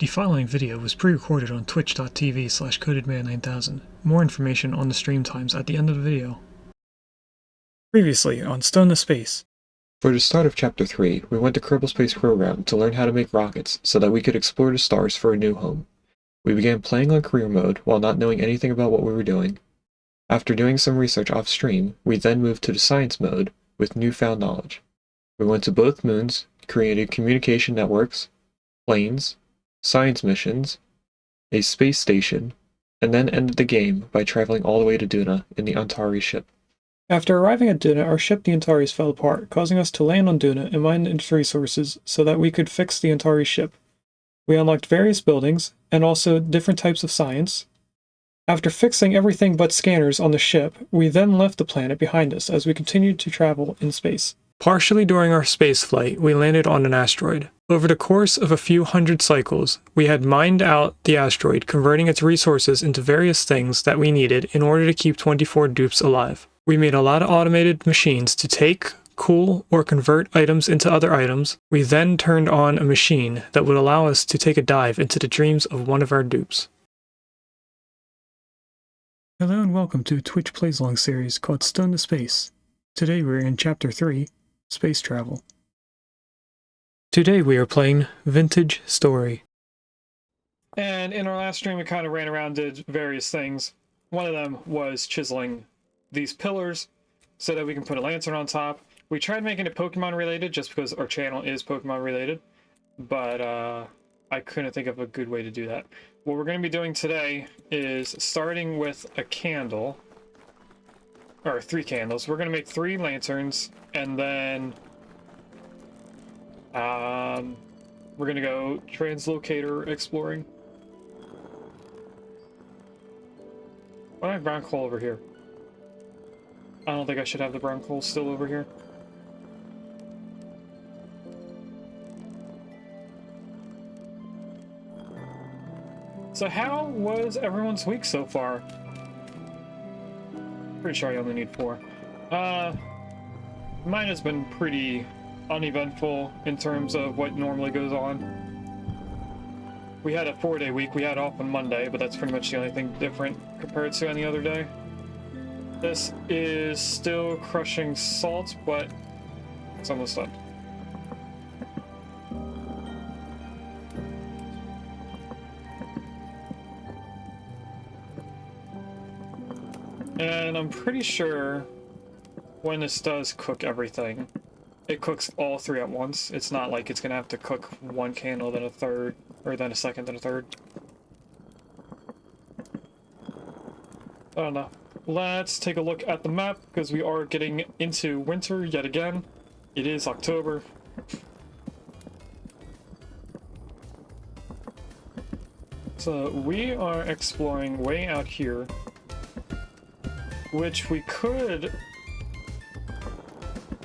The following video was pre-recorded on twitch.tv/codedman9000. More information on the stream times at the end of the video. Previously on Stone to Space. For the start of Chapter 3, we went to Kerbal Space Program to learn how to make rockets so that we could explore the stars for a new home. We began playing on career mode while not knowing anything about what we were doing. After doing some research off-stream, we then moved to the science mode with newfound knowledge. We went to both moons, created communication networks, planes, science missions, a space station, and then ended the game by traveling all the way to Duna in the Antari ship. After arriving at Duna, our ship the Antares fell apart, causing us to land on Duna and mine its resources so that we could fix the Antari ship. We unlocked various buildings, and also different types of science. After fixing everything but scanners on the ship, we then left the planet behind us as we continued to travel in space. Partially during our space flight, we landed on an asteroid. Over the course of a few hundred cycles, we had mined out the asteroid, converting its resources into various things that we needed in order to keep 24 dupes alive. We made a lot of automated machines to take, cool, or convert items into other items. We then turned on a machine that would allow us to take a dive into the dreams of one of our dupes. Hello and welcome to a Twitch Plays Along series called Stone to Space. Today we're in Chapter 3, Space Travel. Today we are playing Vintage Story. And in our last stream we kind of ran around, did various things. One of them was chiseling these pillars so that we can put a lantern on top. We tried making it Pokemon related just because our channel is Pokemon related, but I couldn't think of a good way to do that. What we're going to be doing today is starting with a candle, or 3 candles. We're going to make 3 lanterns, and then we're going to go translocator exploring. Why do I have brown coal over here? I don't think I should have the brown coal still over here. So how was everyone's week so far? Pretty sure I only need 4. Mine has been pretty uneventful in terms of what normally goes on. We had a 4-day week. We had off on Monday, but that's pretty much the only thing different compared to any other day. This is still crushing salt, but it's almost done. And I'm pretty sure when this does cook everything, it cooks all 3 at once. It's not like it's gonna have to cook 1 candle, then a third, or then a second, then a third. I don't know. Let's take a look at the map, because we are getting into winter yet again. It is October. So we are exploring way out here, which we could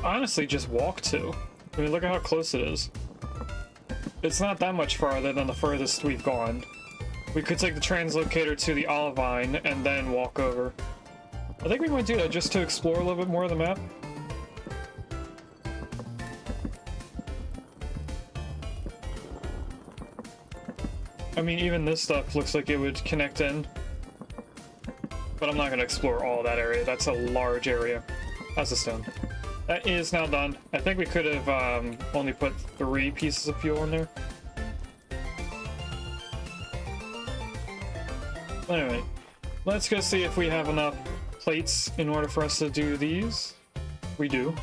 honestly just walk to. I mean, look at how close it is. It's not that much farther than the furthest we've gone. We could take the translocator to the Olivine and then walk over. I think we might do that just to explore a little bit more of the map. I mean, even this stuff looks like it would connect in. But I'm not going to explore all that area. That's a large area. That's a stone. That is now done. I think we could have only put 3 pieces of fuel in there. Anyway, let's go see if we have enough plates in order for us to do these. We do.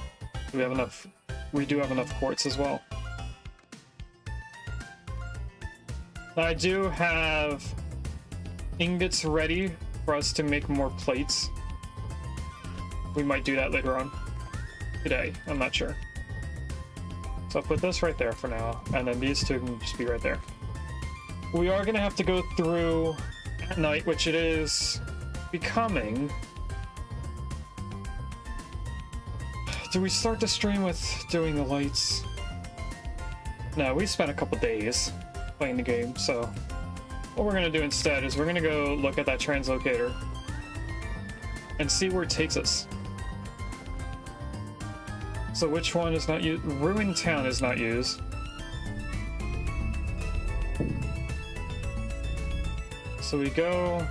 We have enough. We do have enough quartz as well. I do have ingots ready for us to make more plates. We might do that later on. Today, I'm not sure. So I'll put this right there for now, and then these 2 can just be right there. We are going to have to go through at night, which it is becoming. Do we start the stream with doing the lights? No, we spent a couple days playing the game, so what we're going to do instead is we're going to go look at that translocator and see where it takes us. So which one is not used? Ruined Town is not used. So we go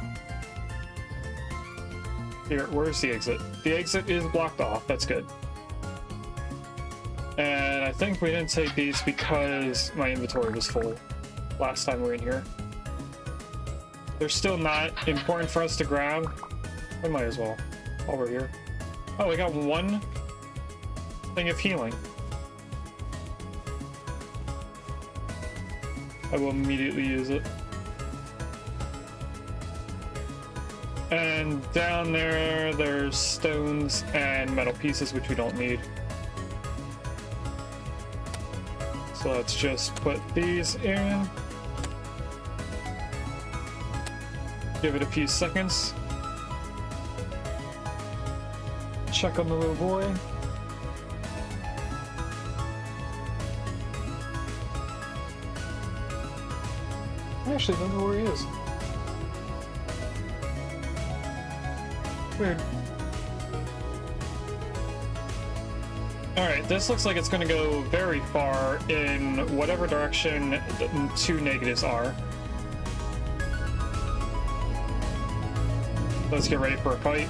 here. Where's the exit? The exit is blocked off. That's good. And I think we didn't take these because my inventory was full last time we were in here. They're still not important for us to grab. We might as well while we're here. Oh, we got one thing of healing. I will immediately use it. And down there, there's stones and metal pieces, which we don't need. So let's just put these in. Give it a few seconds. Check on the little boy. I actually don't know where he is. Weird. Alright, this looks like it's going to go very far in whatever direction the two negatives are. Let's get ready for a fight.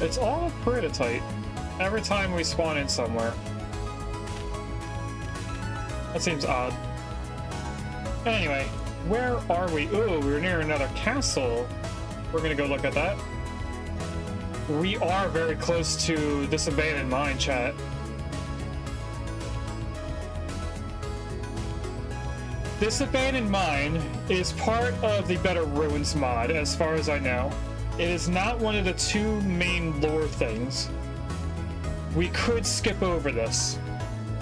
It's all pretty tight every time we spawn in somewhere. That seems odd. Anyway, where are we? Ooh, we're near another castle. We're gonna go look at that. We are very close to this abandoned mine, chat. This abandoned mine is part of the Better Ruins mod, as far as I know. It is not one of the two main lore things. We could skip over this.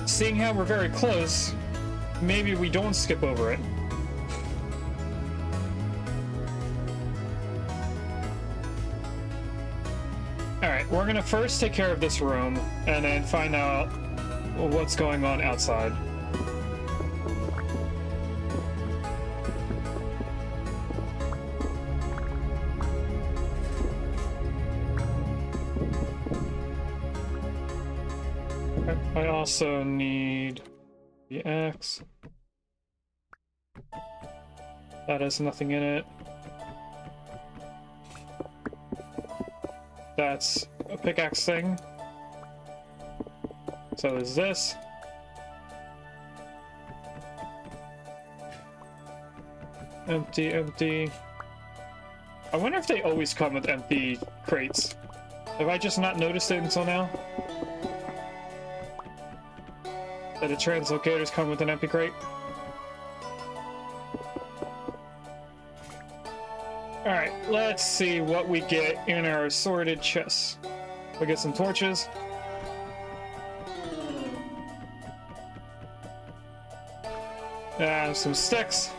Seeing how we're very close, maybe we don't skip over it. Alright, we're gonna first take care of this room, and then find out what's going on outside. I also need the axe. That has nothing in it. That's a pickaxe thing. So is this. Empty, empty. I wonder if they always come with empty crates. Have I just not noticed it until now? That the translocators come with an empty crate? Alright, let's see what we get in our assorted chests. We get some torches. And some sticks.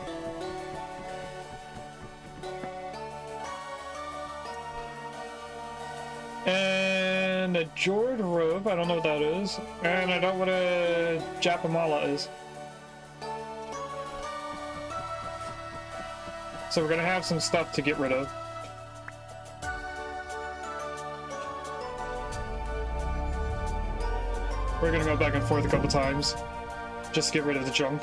And a Jord robe, I don't know what that is. And I don't know what a Japamala is. So we're gonna have some stuff to get rid of. We're gonna go back and forth a couple times. Just to get rid of the junk.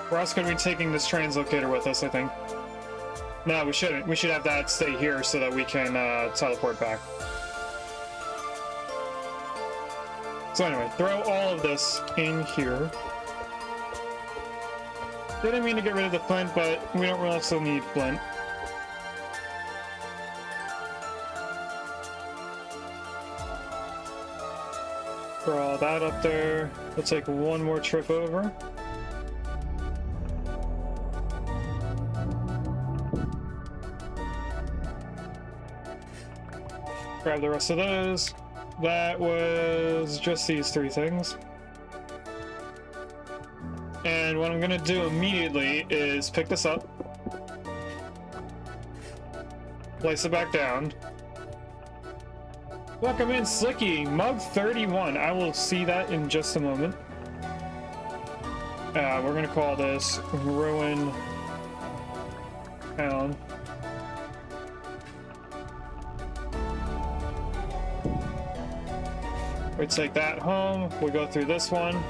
We're also gonna be taking this translocator with us, I think. No, we shouldn't. We should have that stay here so that we can teleport back. So anyway, throw all of this in here. Didn't mean to get rid of the flint, but we don't really also need flint. Throw all that up there. We'll take one more trip over. Grab the rest of those. That was just these three things. And what I'm gonna do immediately is pick this up, place it back down. Welcome in, Slicky, Mug 31. I will see that in just a moment. We're gonna call this Ruin Town. We take that home. We'll go through this one.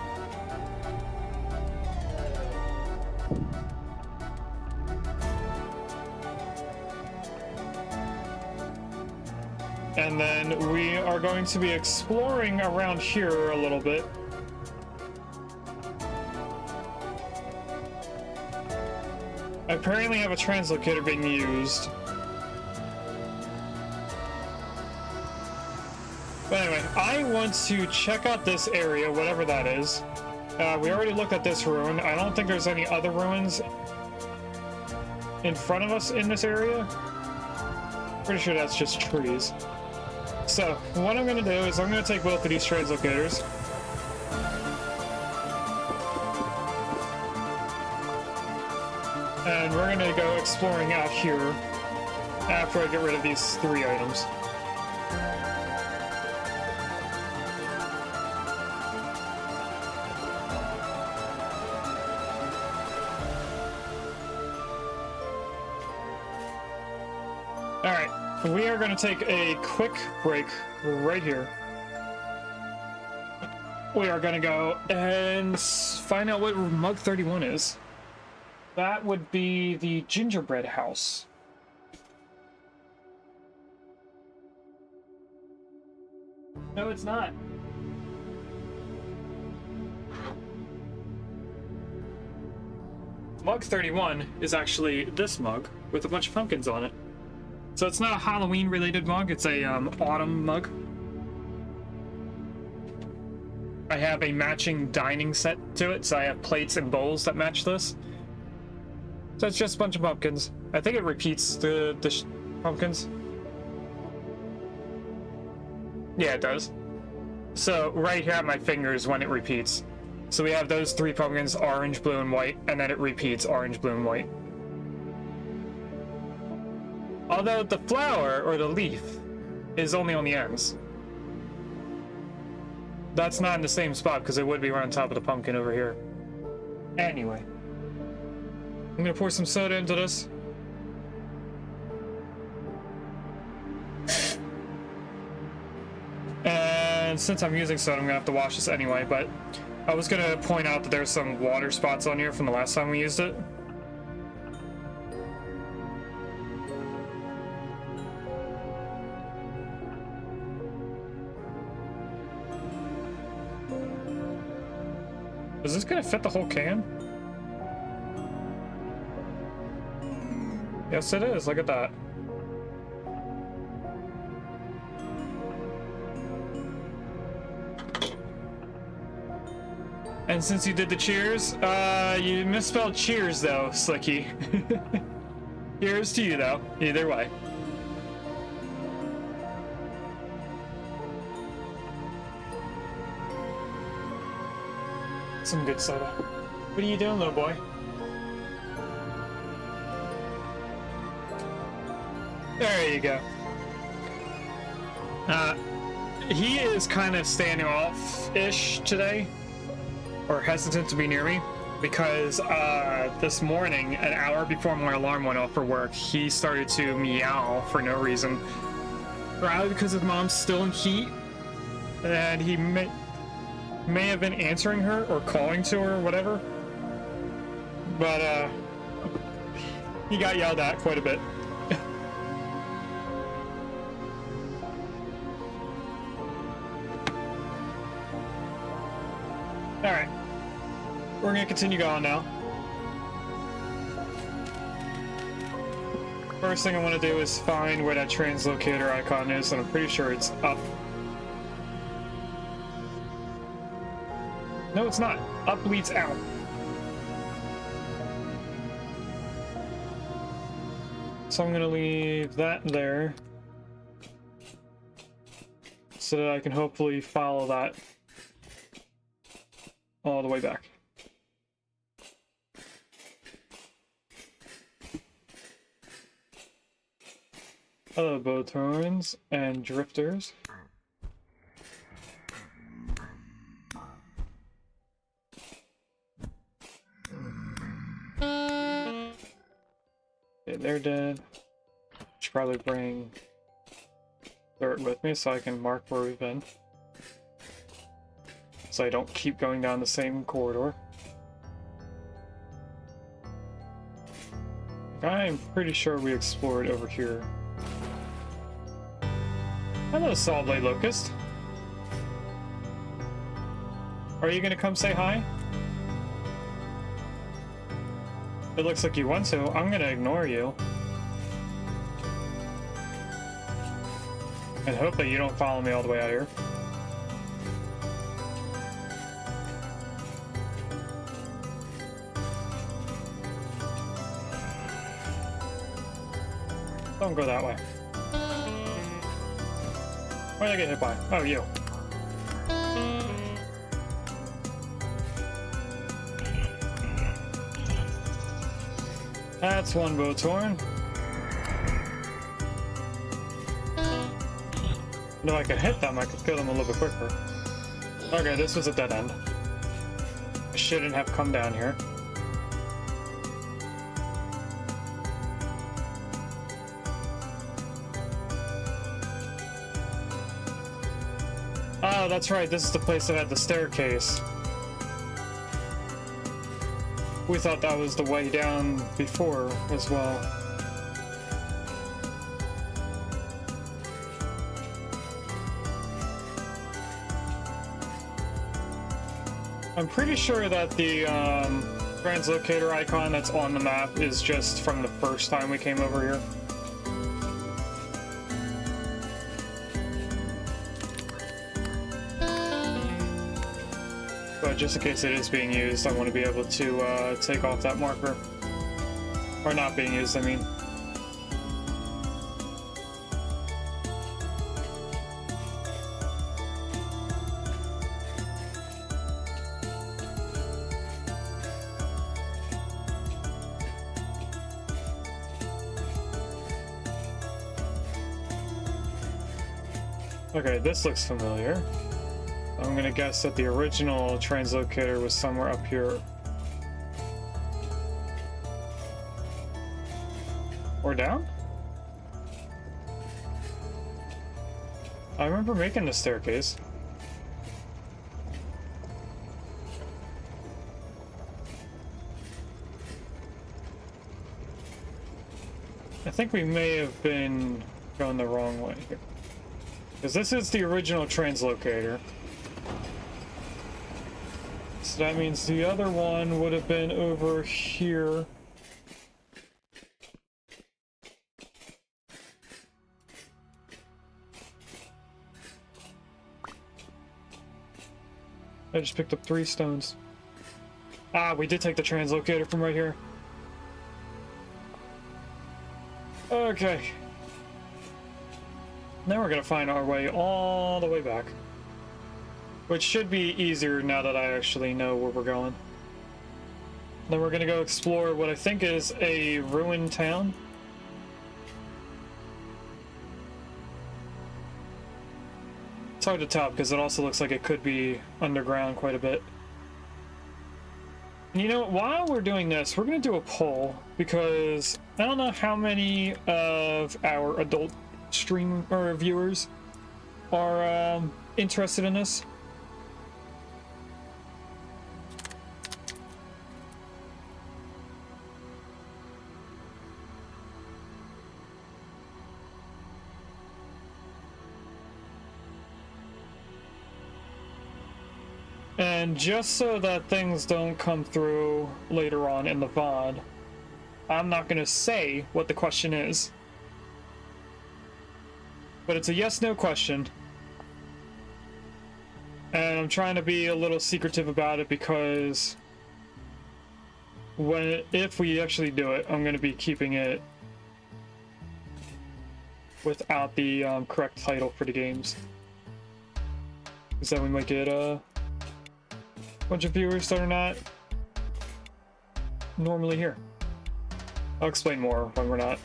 And then we are going to be exploring around here a little bit. I apparently have a translocator being used. But anyway, I want to check out this area, whatever that is. We already looked at this ruin. I don't think there's any other ruins in front of us in this area. Pretty sure that's just trees. So, what I'm going to do is I'm going to take both of these translocators. And we're going to go exploring out here after I get rid of these 3 items. Alright, we are going to take a quick break right here. We are going to go and find out what Mug 31 is. That would be the gingerbread house. No, it's not. Mug 31 is actually this mug with a bunch of pumpkins on it. So it's not a Halloween related mug, it's a autumn mug. I have a matching dining set to it, so I have plates and bowls that match this. So it's just a bunch of pumpkins. I think it repeats the pumpkins. Yeah, it does. So right here at my fingers when it repeats. So we have those 3 pumpkins, orange, blue, and white, and then it repeats orange, blue, and white. Although the flower, or the leaf, is only on the ends. That's not in the same spot, because it would be right on top of the pumpkin over here. Anyway. I'm gonna pour some soda into this. And since I'm using soda, I'm gonna have to wash this anyway, but I was gonna point out that there's some water spots on here from the last time we used it. Is this gonna fit the whole can? Yes, it is. Look at that. And since you did the cheers, you misspelled cheers though, Slicky. Cheers to you though, either way. Some good soda. What are you doing, little boy? There you go. He is kind of standing off-ish today, or hesitant to be near me, because this morning, an hour before my alarm went off for work, he started to meow for no reason. Probably because his mom's still in heat, and he may have been answering her or calling to her or whatever, but he got yelled at quite a bit. Alright, we're gonna continue going now. First thing I want to do is find where that translocator icon is, and I'm pretty sure it's up. No, it's not. Up leads out. So I'm gonna leave that there so that I can hopefully follow that all the way back. Hello, Bowthorns and Drifters. Okay, they're dead. Should probably bring dirt with me so I can mark where we've been, so I don't keep going down the same corridor. I'm pretty sure we explored over here. Hello, Saw Blade Locust. Are you gonna come say hi? It looks like you want to. I'm gonna ignore you. And hope that you don't follow me all the way out here. Don't go that way. Where did I get hit by? Oh, you. That's one bow torn. No, I could hit them, I could kill them a little bit quicker. Okay, this was a dead end. I shouldn't have come down here. Oh, that's right, this is the place that had the staircase. We thought that was the way down before as well. I'm pretty sure that the translocator icon that's on the map is just from the first time we came over here. But just in case it is being used, I want to be able to take off that marker. Or not being used, I mean. Okay, this looks familiar. I'm gonna guess that the original translocator was somewhere up here. Or down? I remember making the staircase. I think we may have been going the wrong way here. Because this is the original translocator. So that means the other one would have been over here. I just picked up 3 stones. Ah, we did take the translocator from right here. Okay. Now we're gonna find our way all the way back. Which should be easier now that I actually know where we're going. Then we're gonna go explore what I think is a ruined town. It's hard to tell because it also looks like it could be underground quite a bit. You know, while we're doing this, we're gonna do a poll because I don't know how many of our adult stream or viewers are interested in this. And just so that things don't come through later on in the VOD, I'm not going to say what the question is. But it's a yes-no question. And I'm trying to be a little secretive about it because if we actually do it, I'm going to be keeping it without the correct title for the games. Because then we might get a bunch of viewers that are not normally here. I'll explain more when we're not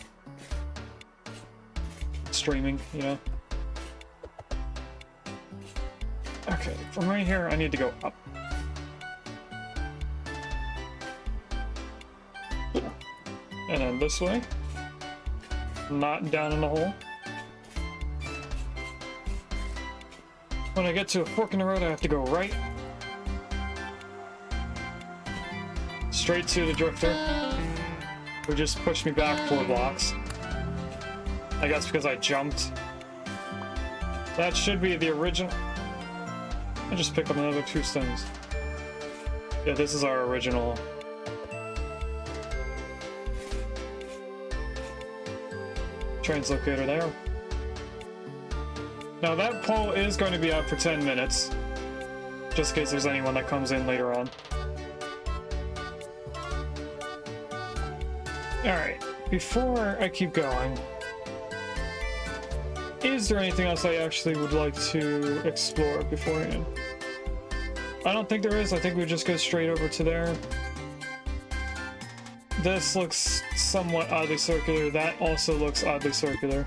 streaming, you know? Okay, from right here, I need to go up. And then this way. Not down in the hole. When I get to a fork in the road, I have to go right. Straight to the drifter, who just pushed me back 4 blocks. I guess because I jumped. That should be the original. I just picked up another 2 stones. Yeah, this is our original. Translocator there. Now that poll is going to be up for 10 minutes. Just in case there's anyone that comes in later on. Alright, before I keep going, is there anything else I actually would like to explore beforehand? I don't think there is. I think we just go straight over to there. This looks somewhat oddly circular. That also looks oddly circular.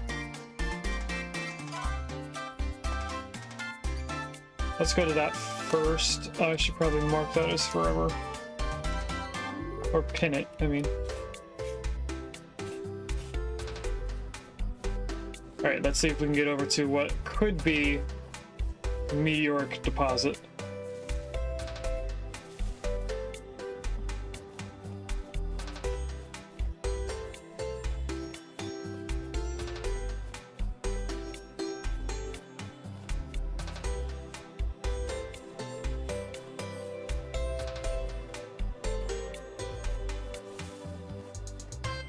Let's go to that first. I should probably mark that as forever. Or pin it, I mean. Alright, let's see if we can get over to what could be a meteoric deposit.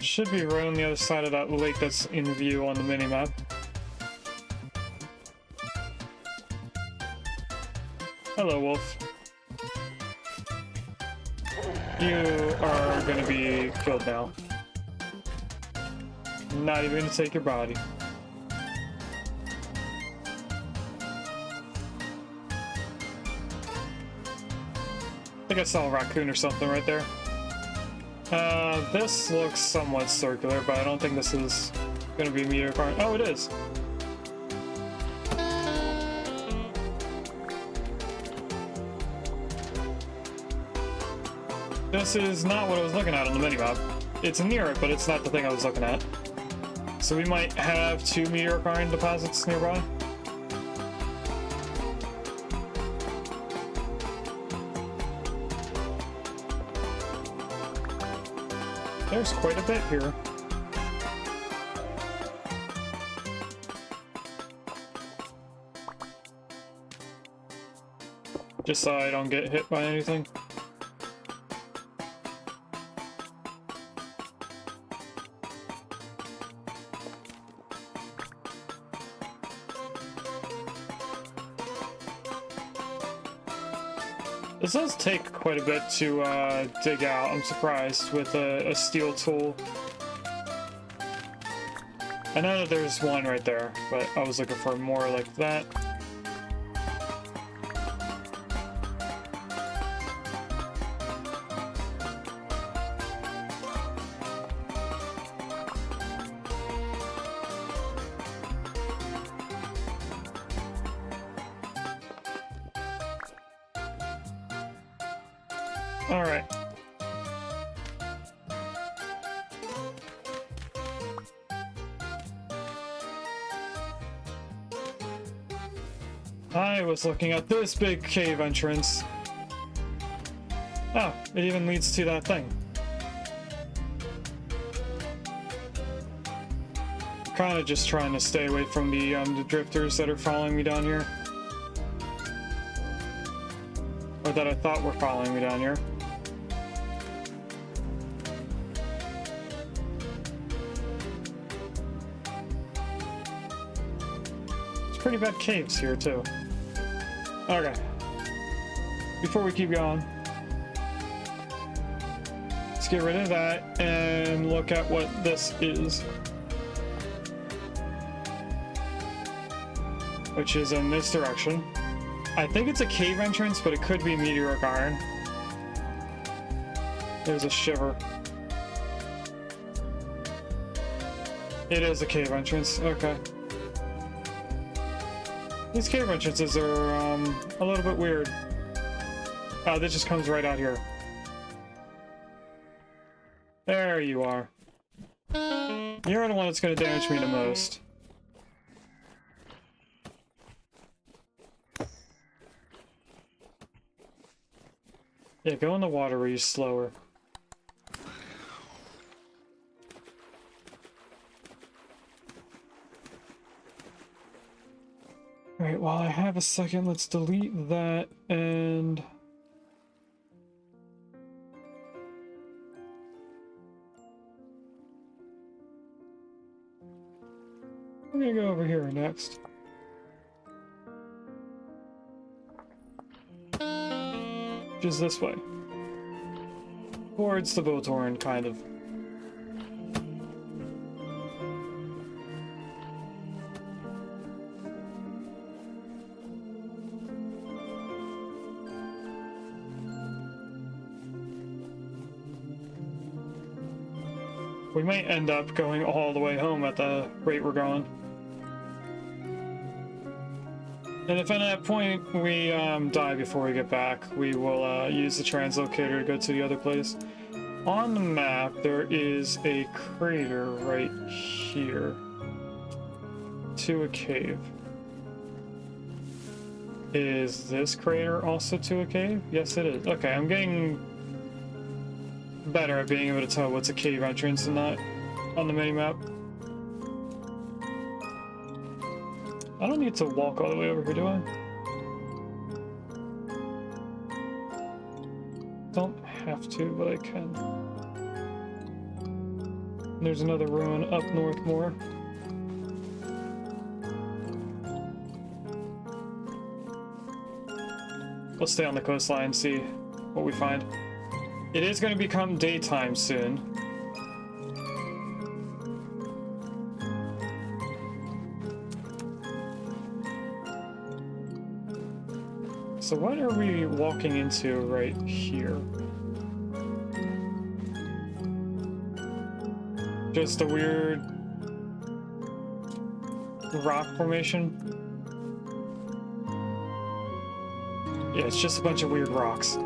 Should be right on the other side of that lake that's in view on the minimap. Hello, Wolf. You are gonna be killed now. Not even gonna take your body. I think I saw a raccoon or something right there. This looks somewhat circular, but I don't think this is gonna be a meteor car. Oh, it is! This is not what I was looking at on the minimap. It's near it, but it's not the thing I was looking at. So we might have 2 meteor iron deposits nearby. There's quite a bit here. Just so I don't get hit by anything. This does take quite a bit to dig out. I'm surprised with a steel tool. I know that there's one right there, but I was looking for more like that. All right. I was looking at this big cave entrance. Oh, it even leads to that thing. Kinda just trying to stay away from the drifters that are following me down here. Or that I thought were following me down here. Pretty bad caves here too. Okay. Before we keep going, let's get rid of that and look at what this is. Which is in this direction. I think it's a cave entrance, but it could be meteoric iron. There's a shiver. It is a cave entrance, okay. These cave entrances are a little bit weird. Oh, this just comes right out here. There you are. You're the one that's going to damage me the most. Yeah, go in the water where you're slower. Alright, while I have a second, let's delete that and... we're gonna go over here next. Which is this way. Towards the Votorn, kind of. We might end up going all the way home at the rate we're going. And if at that point we die before we get back, we will use the translocator to go to the other place. On the map, there is a crater right here to a cave. Is this crater also to a cave? Yes, it is. Okay, I'm getting better at being able to tell what's a cave entrance and not on the mini-map. I don't need to walk all the way over here, do I? Don't have to, but I can. There's another ruin up north more. We'll stay on the coastline and see what we find. It is going to become daytime soon. So what are we walking into right here? Just a weird rock formation? Yeah, it's just a bunch of weird rocks.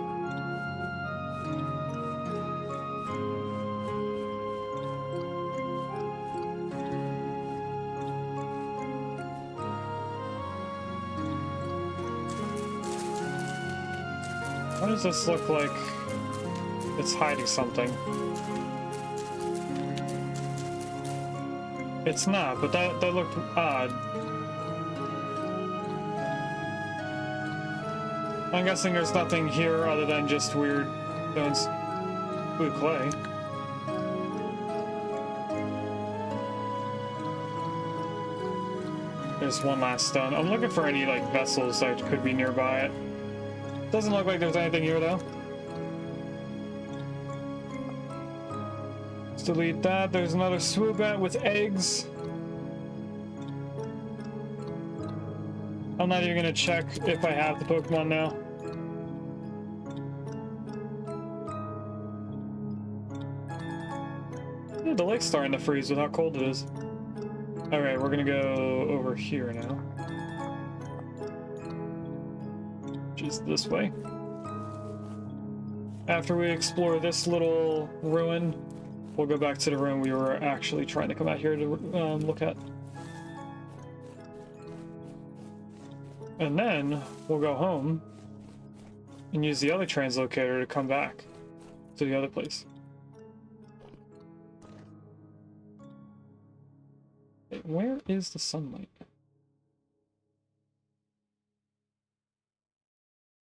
Why does this look like it's hiding something? It's not, but that looked odd. I'm guessing there's nothing here other than just weird stones. Blue clay. There's one last stone. I'm looking for any, like, vessels that could be nearby it. Doesn't look like there's anything here, though. Let's delete that. There's another swoobat with eggs. I'm not even gonna check if I have the Pokemon now. Yeah, the lake's starting to freeze with how cold it is. Alright, we're gonna go over here now. Which is this way. After we explore this little ruin, we'll go back to the room we were actually trying to come out here to look at. And then we'll go home and use the other translocator to come back to the other place. Wait, where is the sunlight?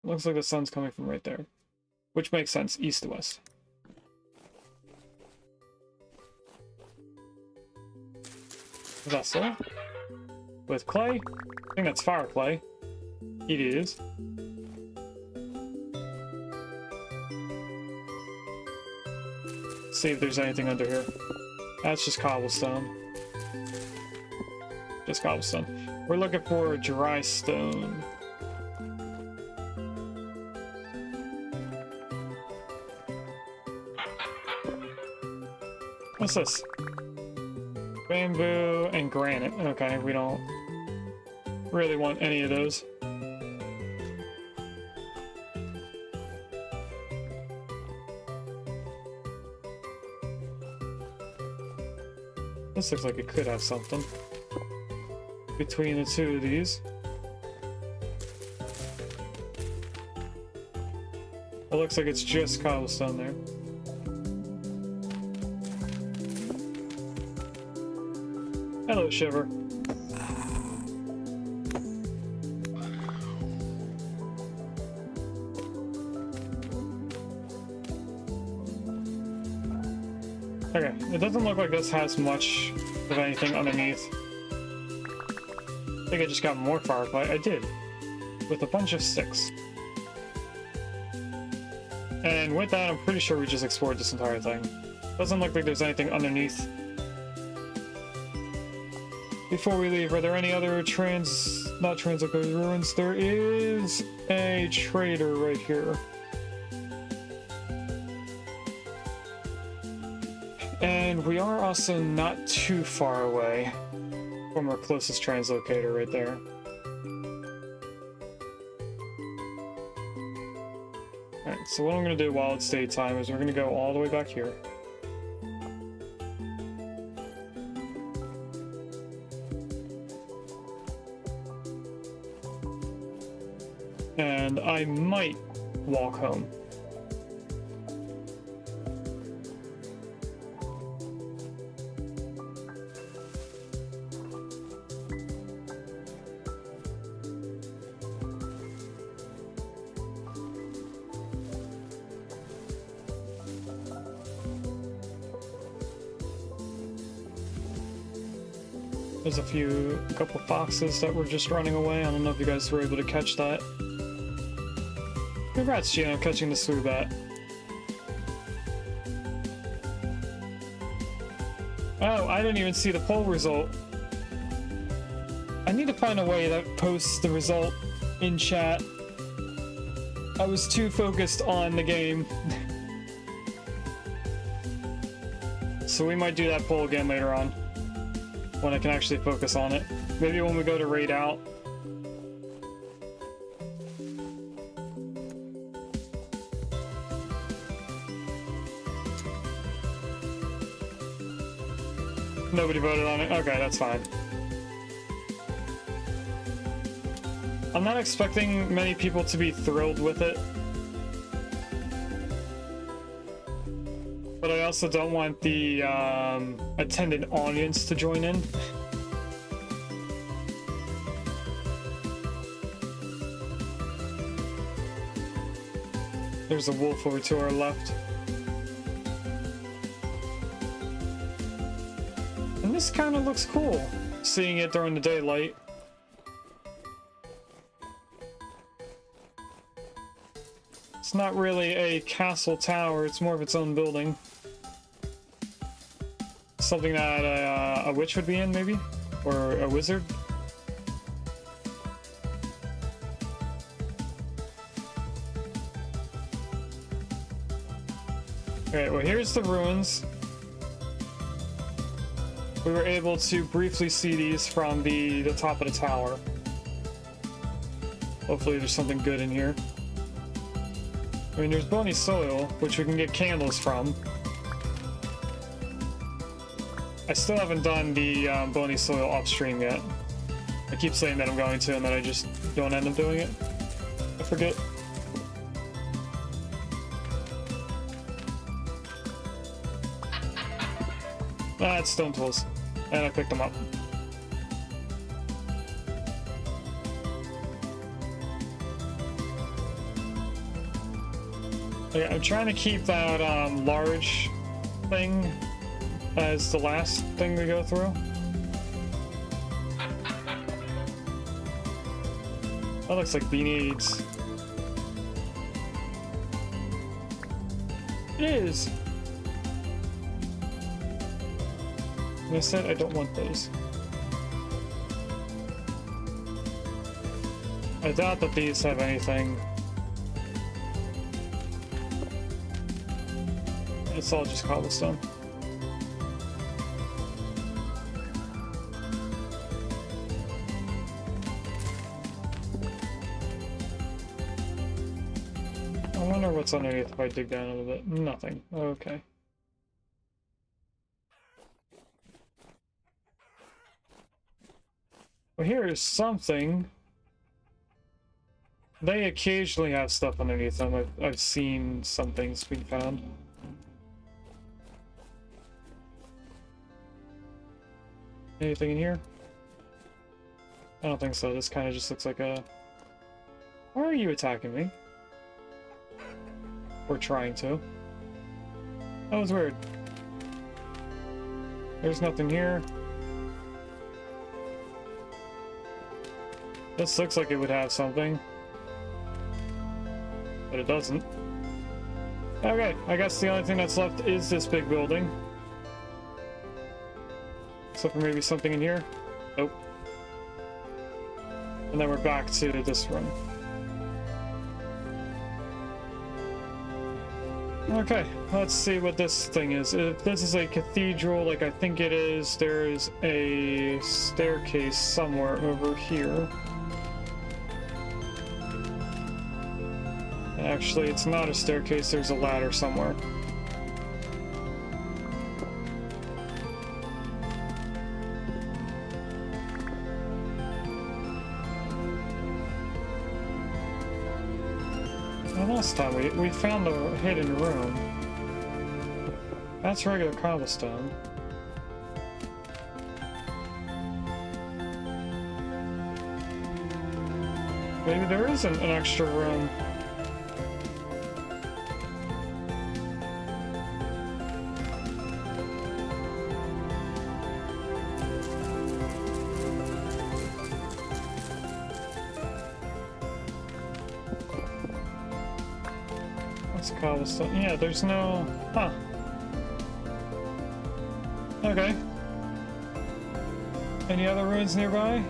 Looks like the sun's coming from right there, which makes sense, east to west. Vessel with clay. I think that's fire clay. It is. See if there's anything under here. That's just cobblestone. Just cobblestone. We're looking for dry stone. What's this? Bamboo and granite. Okay, we don't really want any of those. This looks like it could have something between the two of these. It looks like it's just cobblestone there. Hello, Shiver. Okay, it doesn't look like this has much of anything underneath. I think I just got more firefly. I did. With a bunch of sticks. And with that, I'm pretty sure we just explored this entire thing. Doesn't look like there's anything underneath. Before we leave, are there any other not translocator ruins? There is a trader right here. And we are also not too far away from our closest translocator right there. Alright, so what I'm going to do while it's daytime is we're going to go all the way back here. And I might walk home. There's a couple foxes that were just running away. I don't know if you guys were able to catch that. Congrats, Gina, catching the Swoobat. Oh, I didn't even see the poll result. I need to find a way that posts the result in chat. I was too focused on the game. So we might do that poll again later on, when I can actually focus on it. Maybe when we go to raid out. Nobody voted on it? Okay, that's fine. I'm not expecting many people to be thrilled with it. But I also don't want the attendant audience to join in. There's a wolf over to our left. And this kind of looks cool, seeing it during the daylight. It's not really a castle tower, it's more of its own building. Something that a witch would be in, maybe? Or a wizard? Alright, well here's the ruins. We were able to briefly see these from the top of the tower. Hopefully there's something good in here. I mean, there's bony soil, which we can get candles from. I still haven't done the bony soil upstream yet. I keep saying that I'm going to, and then I just don't end up doing it. I forget. Ah, it's stone tools. And I picked them up. Okay, I'm trying to keep that large thing as the last thing we go through. That looks like bee needs. It is! And I said I don't want those. I doubt that these have anything. It's all just cobblestone. I wonder what's underneath if I dig down a little bit. Nothing. Okay. Well, here is something. They occasionally have stuff underneath them. I've seen some things being found. Anything in here? I don't think so. This kind of just looks like a... Why are you attacking me? Or trying to. That was weird. There's nothing here. This looks like it would have something. But it doesn't. Okay, I guess the only thing that's left is this big building. Except for maybe something in here. Nope. And then we're back to this room. Okay, let's see what this thing is. If this is a cathedral, like I think it is, there is a staircase somewhere over here. Actually, it's not a staircase, there's a ladder somewhere. Last time we found a hidden room. That's regular cobblestone. Maybe there isn't an extra room. Cobblestone. Yeah, there's no... Huh. Okay. Any other ruins nearby?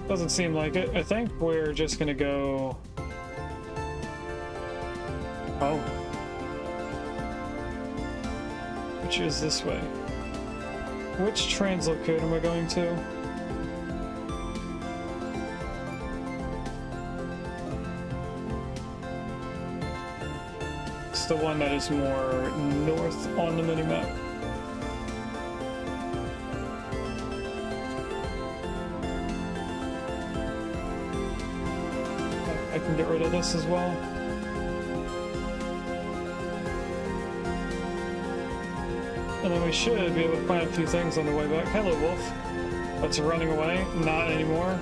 Doesn't seem like it. I think we're just gonna go... Oh. Which is this way? Which translocator am I going to? The one that is more north on the minimap. I can get rid of this as well. And then we should be able to find a few things on the way back. Hello, wolf. That's running away. Not anymore.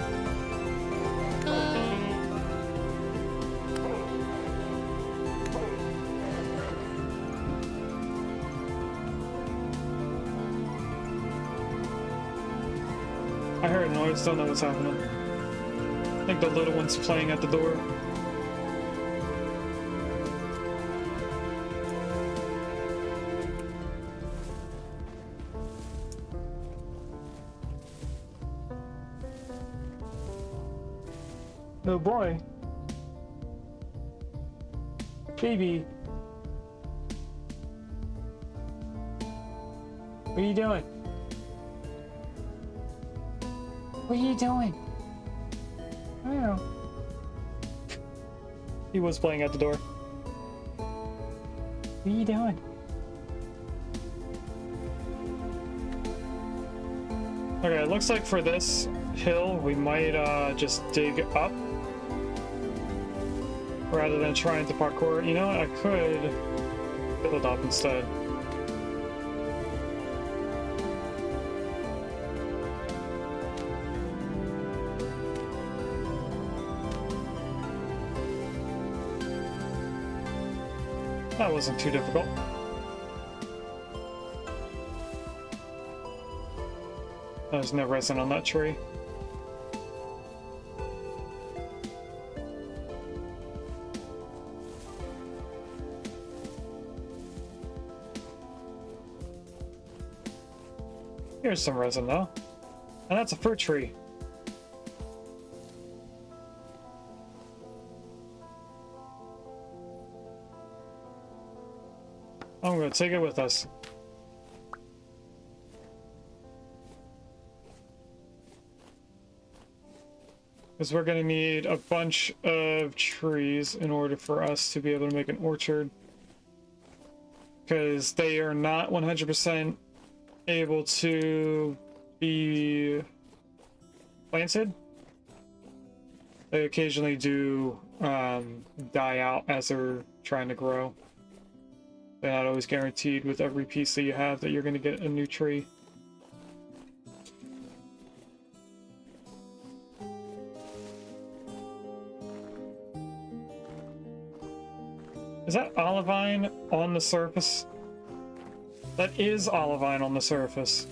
I heard a noise, don't know what's happening. I think the little one's playing at the door. Oh boy. Baby. What are you doing? What are you doing? I don't know. He was playing at the door. What are you doing? Okay, it looks like for this hill, we might just dig up rather than trying to parkour. You know what? I could build up instead. That wasn't too difficult. There's no resin on that tree. Here's some resin though. And that's a fruit tree. I'm gonna take it with us. Because we're gonna need a bunch of trees in order for us to be able to make an orchard. Because they are not 100% able to be planted. They occasionally do die out as they're trying to grow. They're not always guaranteed with every piece that you have that you're going to get a new tree. Is that olivine on the surface? That is olivine on the surface.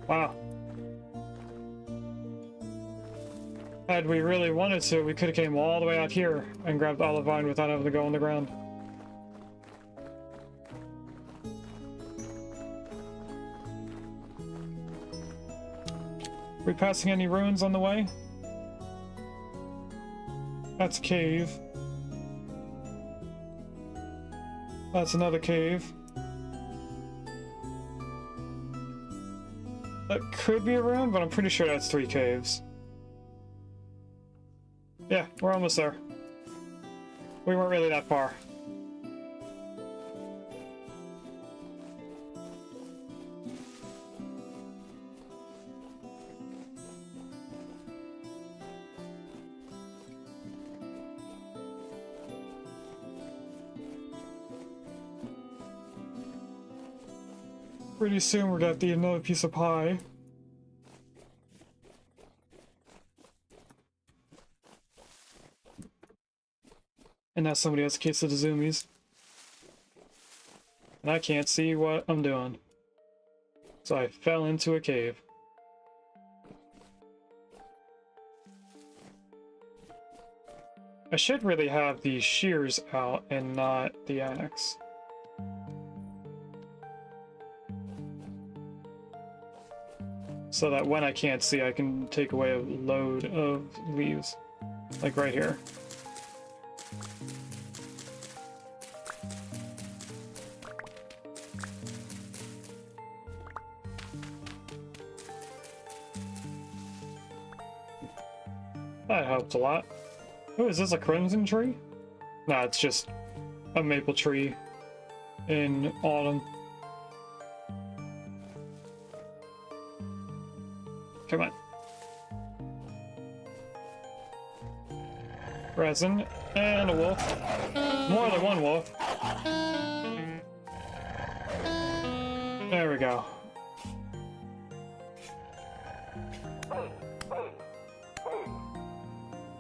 Wow. Had we really wanted to, we could have came all the way out here and grabbed olivine without having to go on the ground. We passing any ruins on the way? That's a cave. That's another cave. That could be a ruin, but I'm pretty sure that's 3 caves. Yeah, we're almost there. We weren't really that far. Pretty soon we're gonna have to eat another piece of pie. And now somebody has a case of the zoomies. And I can't see what I'm doing. So I fell into a cave. I should really have the shears out and not the axe. So that when I can't see, I can take away a load of leaves. Like right here. That helps a lot. Oh, is this a crimson tree? Nah, it's just a maple tree in autumn. Come on. Resin and a wolf. More than one wolf. There we go.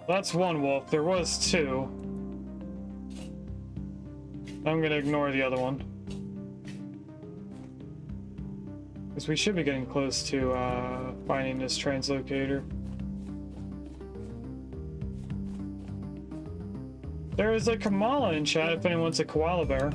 That's one wolf. There was 2. I'm gonna ignore the other one. Because we should be getting close to finding this translocator. There is a Kamala in chat if anyone wants a koala bear.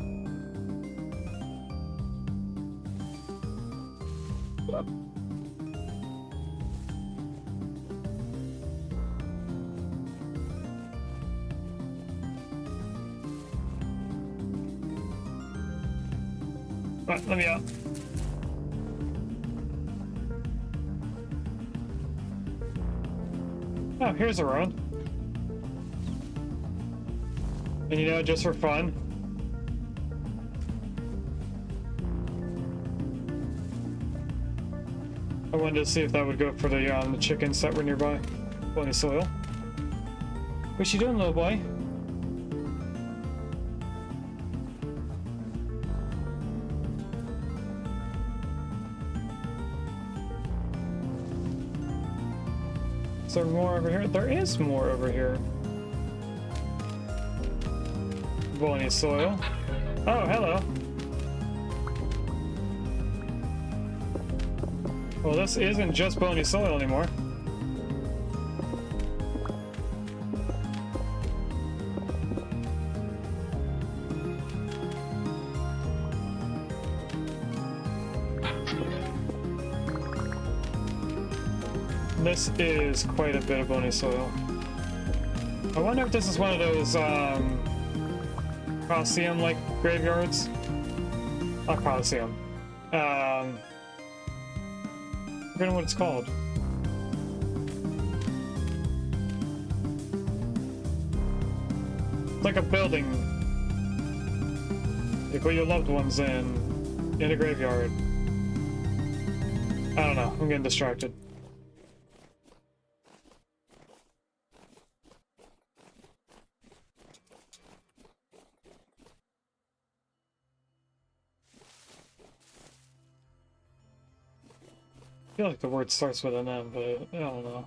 Right, let me out. Oh, here's a road. And you know, just for fun, I wanted to see if that would go for the chickens that were nearby. Plenty soil. What you doing, little boy? Is there more over here? There is more over here. Bony soil. Oh, hello. Well, this isn't just bony soil anymore. This is quite a bit of bony soil. I wonder if this is one of those Colosseum-like graveyards. Not Colosseum. I forget what it's called. It's like a building. You put your loved ones in a graveyard. I don't know. I'm getting distracted. I feel like the word starts with an M, but I don't know.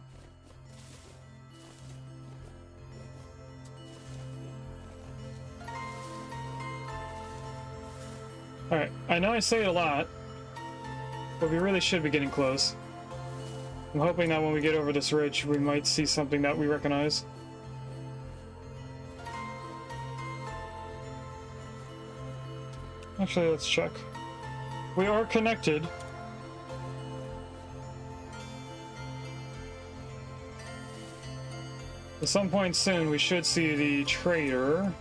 Alright, I know I say it a lot, but we really should be getting close. I'm hoping that when we get over this ridge, we might see something that we recognize. Actually, let's check. We are connected. At some point soon, we should see the trader.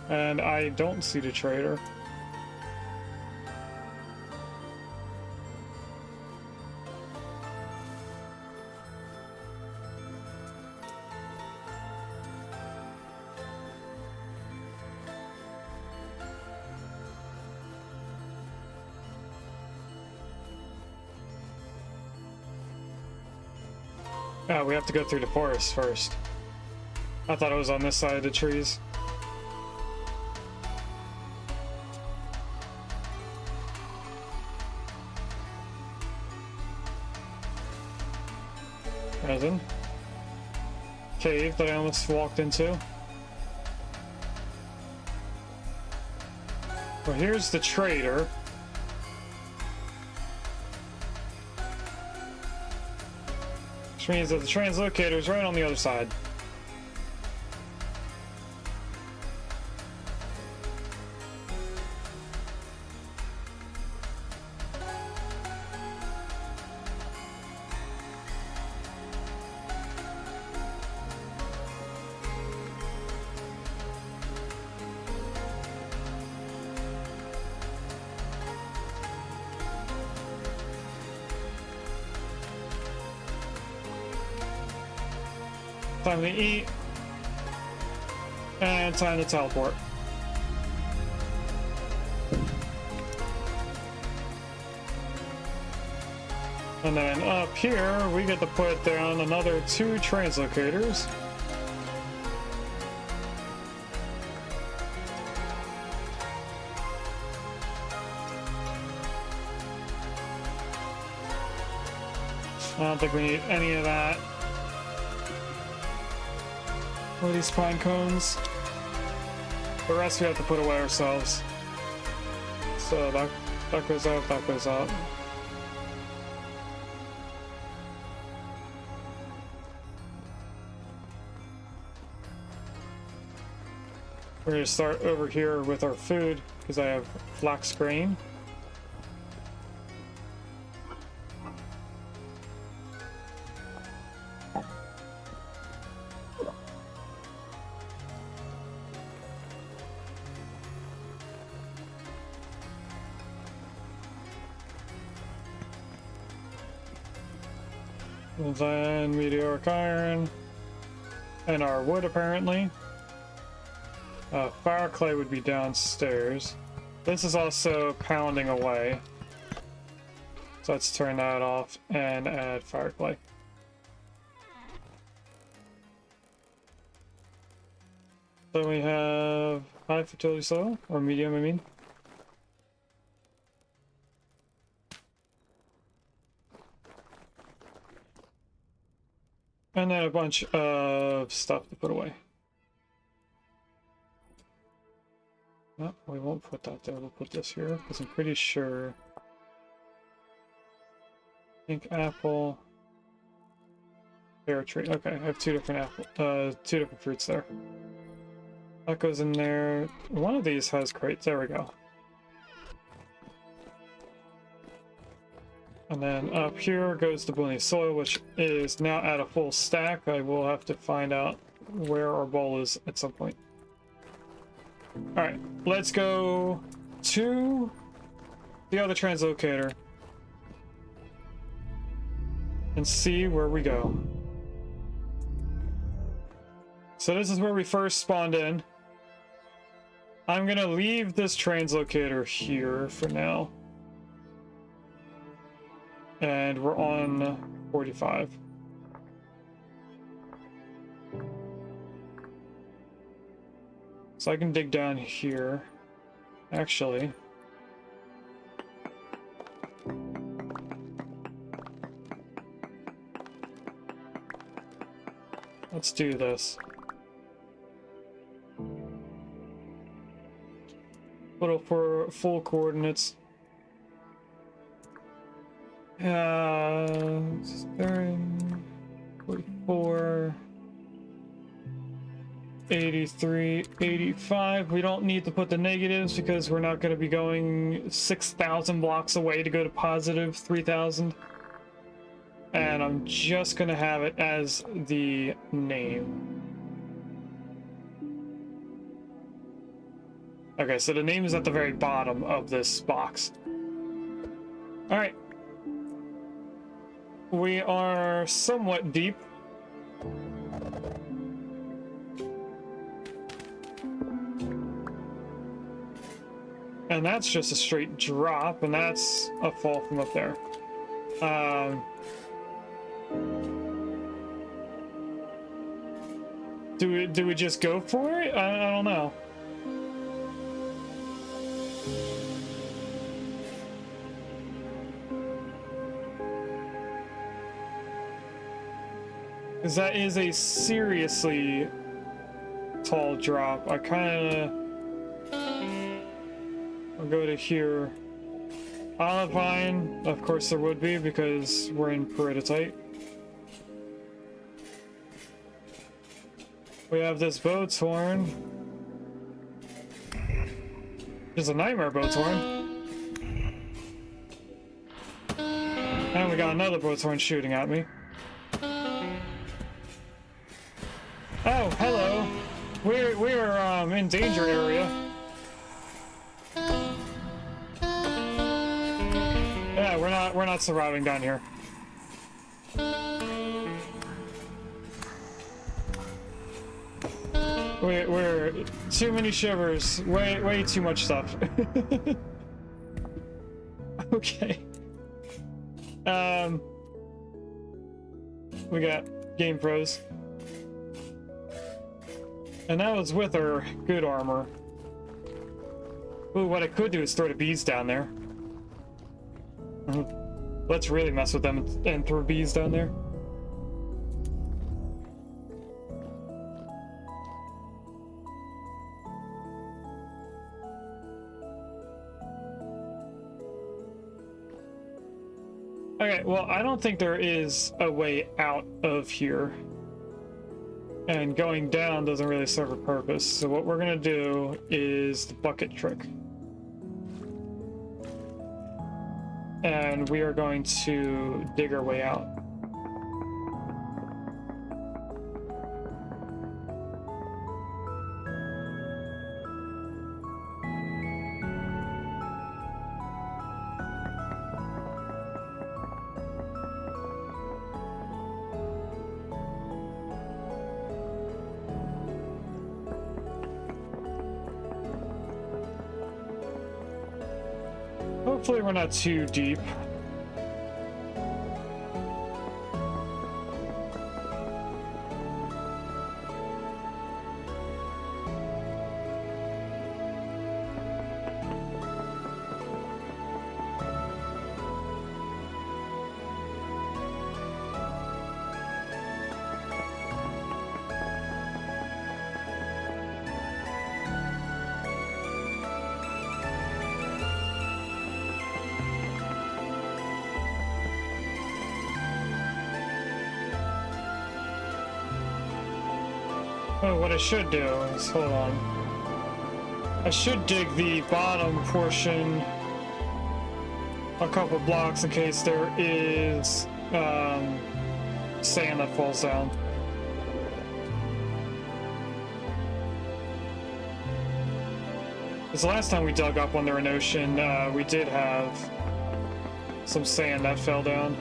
And I don't see the trader. Oh, we have to go through the forest first. I thought it was on this side of the trees. Resin. Cave that I almost walked into. Well, here's the trader. Which means that the translocator is right on the other side. Time to eat. And time to teleport. And then up here, we get to put down another 2 translocators. I don't think we need any of that. What are these pine cones? The rest we have to put away ourselves. So that goes out, that goes out. We're going to start over here with our food because I have flax grain. And then meteoric iron and our wood apparently. Fire clay would be downstairs. This is also pounding away. So let's turn that off and add fire clay. So we have high fertility soil, or medium I mean. And then a bunch of stuff to put away. No, we won't put that there. We'll put this here because I'm pretty sure. Pink apple, pear tree. Okay, I have 2 different two different fruits there. That goes in there. One of these has crates. There we go. And then up here goes the bony soil, which is now at a full stack. I will have to find out where our bowl is at some point. Alright, let's go to the other translocator and see where we go. So this is where we first spawned in. I'm gonna leave this translocator here for now. And we're on 45. So I can dig down here. Actually. Let's do this. capital for full coordinates. 44, 83, 85. We don't need to put the negatives because we're not going to be going 6,000 blocks away to go to positive 3,000. And I'm just going to have it as the name. Okay, so the name is at the very bottom of this box. All right. We are somewhat deep. And that's just a straight drop, and that's a fall from up there. Do we just go for it? I don't know. Because that is a seriously tall drop. I kind of... I'll go to here. Olive vine, of course there would be, because we're in peridotite. We have this boat's horn. There's a nightmare boat's horn. And we got another boat's horn shooting at me. Oh, hello. We're in danger area. Yeah, we're not surviving down here. We're too many shivers. Way too much stuff. Okay. We got Game Pros. And that was with our good armor. Ooh, what I could do is throw the bees down there. Let's really mess with them and throw bees down there. Okay, well, I don't think there is a way out of here. And going down doesn't really serve a purpose. So what we're gonna do is the bucket trick. And we are going to dig our way out. Hopefully we're not too deep. Oh, what I should do is, hold on. I should dig the bottom portion a couple blocks in case there is sand that falls down. Because the last time we dug up on the ocean, we did have some sand that fell down.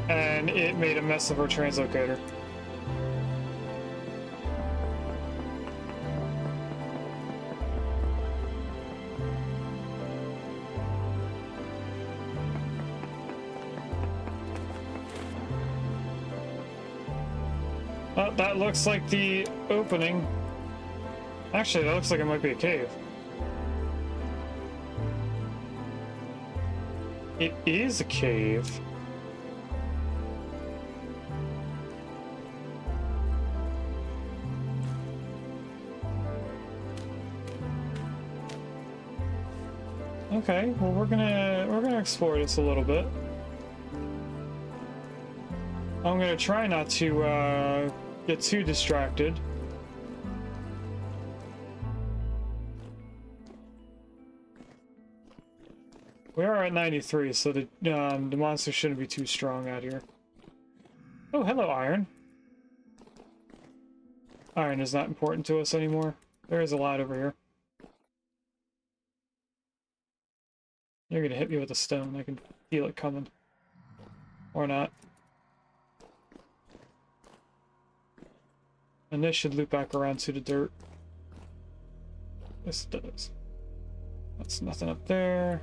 And it made a mess of our translocator. Oh, that looks like the opening. Actually, that looks like it might be a cave. It is a cave. Okay, well we're gonna explore this a little bit. I'm gonna try not to get too distracted. We are at 93, so the monster shouldn't be too strong out here. Oh, hello, iron. Iron is not important to us anymore. There is a lot over here. You're gonna hit me with a stone. I can feel it coming. Or not. And this should loop back around to the dirt. This does. That's nothing up there.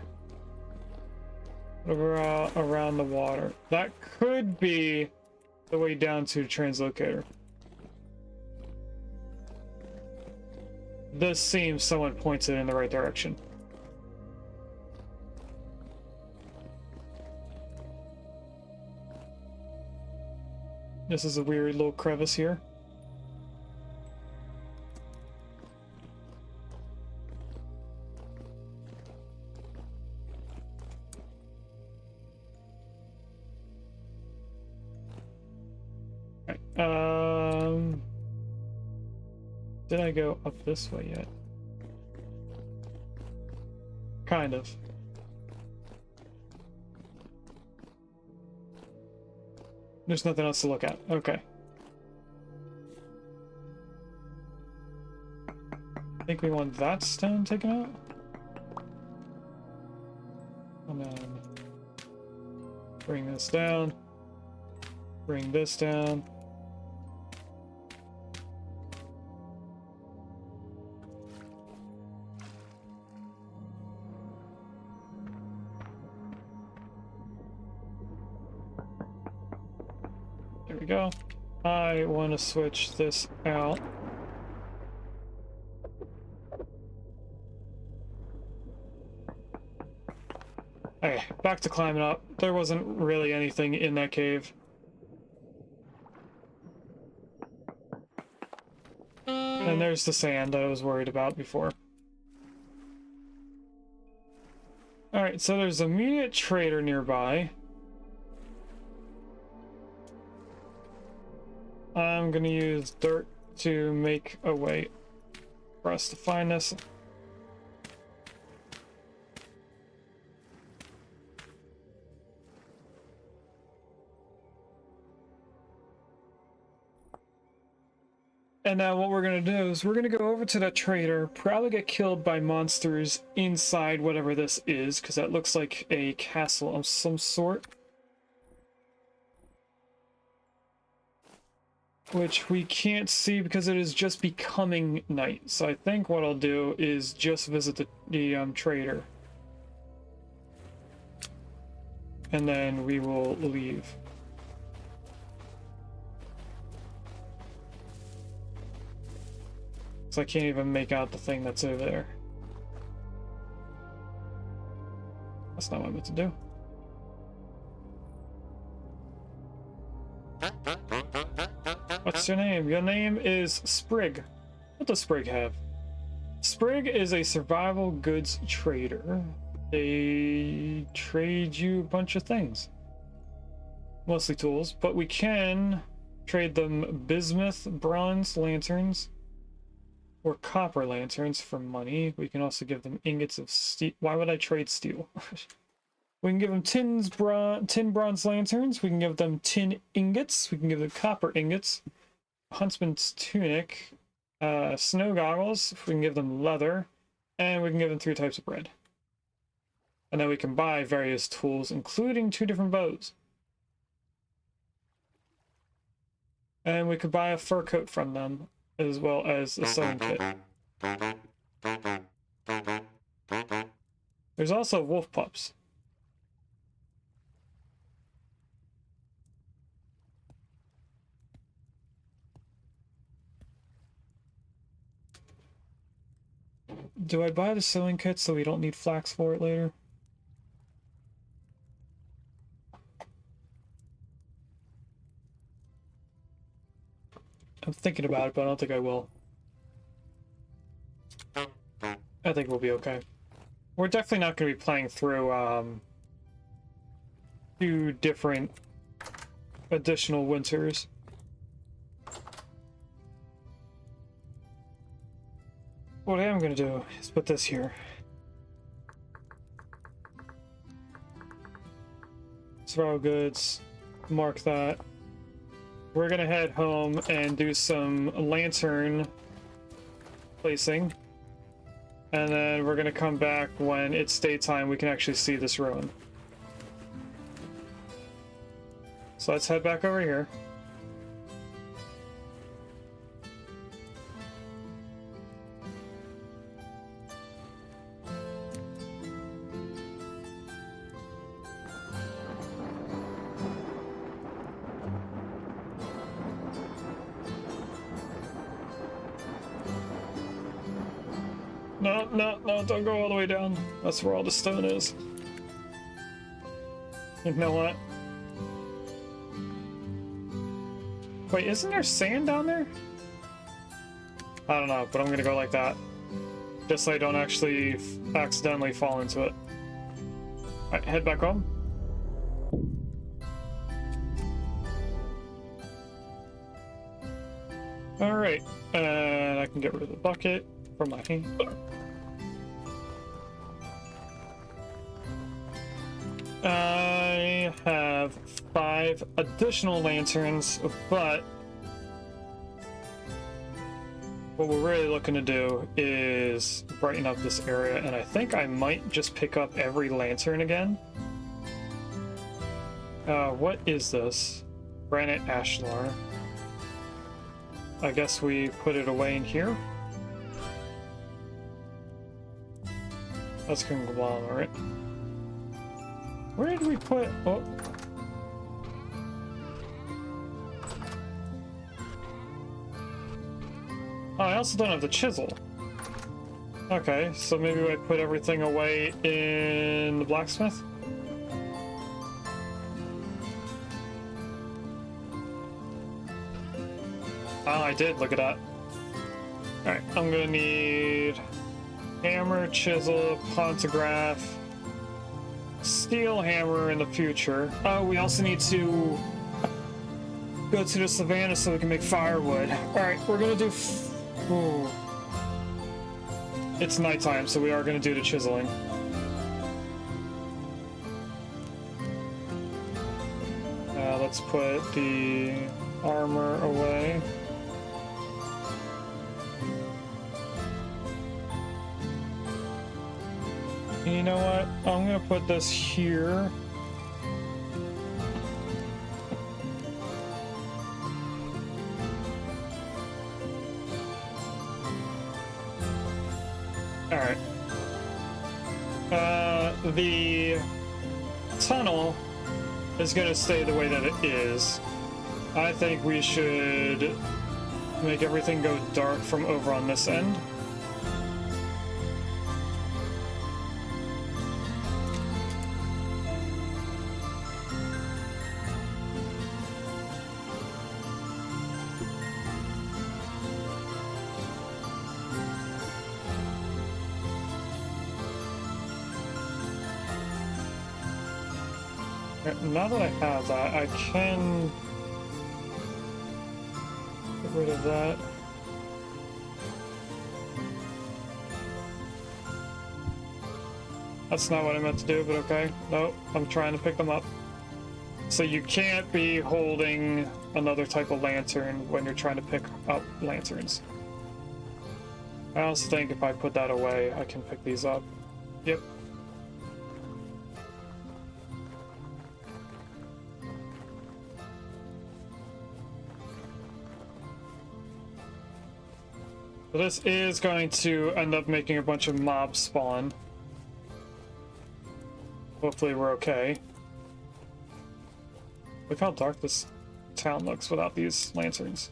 Over around the water. That could be the way down to the translocator. This seems someone points it in the right direction. This is a weird little crevice here. Did I go up this way yet? Kind of. There's nothing else to look at. Okay. I think we want that stone taken out. And then bring this down. Bring this down. There we go. I want to switch this out. Okay, back to climbing up. There wasn't really anything in that cave. And there's the sand that I was worried about before. Alright, so there's an immediate trader nearby. I'm gonna use dirt to make a way for us to find this. And now what we're gonna do is we're gonna go over to that trader, probably get killed by monsters inside whatever this is, because that looks like a castle of some sort. Which we can't see because it is just becoming night. So I think what I'll do is just visit the trader. And then we will leave. So I can't even make out the thing that's over there. That's not what I meant to do. What's your name? Your name is Sprig. What does Sprig have? Sprig is a survival goods trader. They trade you a bunch of things. Mostly tools, but we can trade them bismuth, bronze lanterns, or copper lanterns for money. We can also give them ingots of steel. Why would I trade steel? We can give them tin bronze lanterns. We can give them tin ingots. We can give them copper ingots. Huntsman's tunic. Snow goggles. We can give them leather. And we can give them 3 types of bread. And then we can buy various tools, including 2 different bows. And we could buy a fur coat from them, as well as a sewing kit. There's also wolf pups. Do I buy the sewing kit so we don't need flax for it later? I'm thinking about it, but I don't think I will. I think we'll be okay. we're definitely not going to be playing through 2 different additional winters. What I am going to do is put this here. Throw goods, mark that. We're going to head home and do some lantern placing. And then we're going to come back when it's daytime. We can actually see this ruin. So let's head back over here. No, no, no, don't go all the way down. That's where all the stone is. You know what? Wait, isn't there sand down there? I don't know, but I'm gonna go like that. Just so I don't actually accidentally fall into it. Alright, head back home. Alright, and I can get rid of the bucket from my hand. I have 5 additional lanterns, but what we're really looking to do is brighten up this area, and I think I might just pick up every lantern again. What is this? Granite ashlar. I guess we put it away in here. That's conglomerate. Where did we put... Oh. Oh, I also don't have the chisel. Okay, so maybe I put everything away in the blacksmith? Oh, I did, look at that. Alright, I'm gonna need hammer, chisel, pantograph, steel hammer in the future. Oh, we also need to go to the savannah so we can make firewood. Alright, we're gonna do... Ooh. It's nighttime, so we are gonna do the chiseling. Let's put the armor away. You know what? I'm gonna put this here. Alright. The tunnel is gonna stay the way that it is. I think we should make everything go dark from over on this end. Now that I have that, I can get rid of that. That's not what I meant to do, but okay. Nope, I'm trying to pick them up. So you can't be holding another type of lantern when you're trying to pick up lanterns. I also think if I put that away, I can pick these up. Yep. So this is going to end up making a bunch of mobs spawn. Hopefully we're okay. Look how dark this town looks without these lanterns.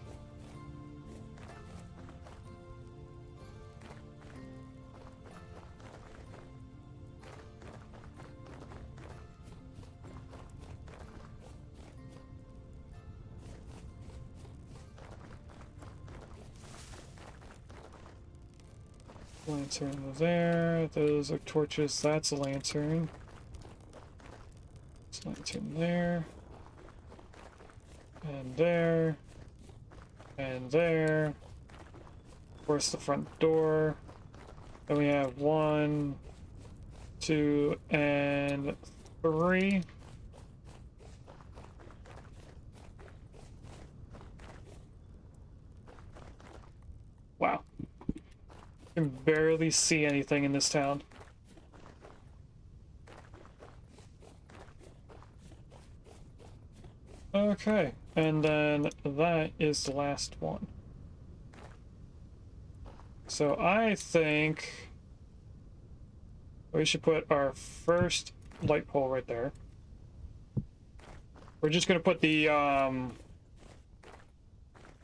Lantern there. Those are torches. That's a lantern. There's a lantern there. And there. And there. Of course, the front door. Then we have 1, 2, and 3. Wow. You can barely see anything in this town. Okay, and then that is the last one. So I think we should put our first light pole right there. We're just gonna put the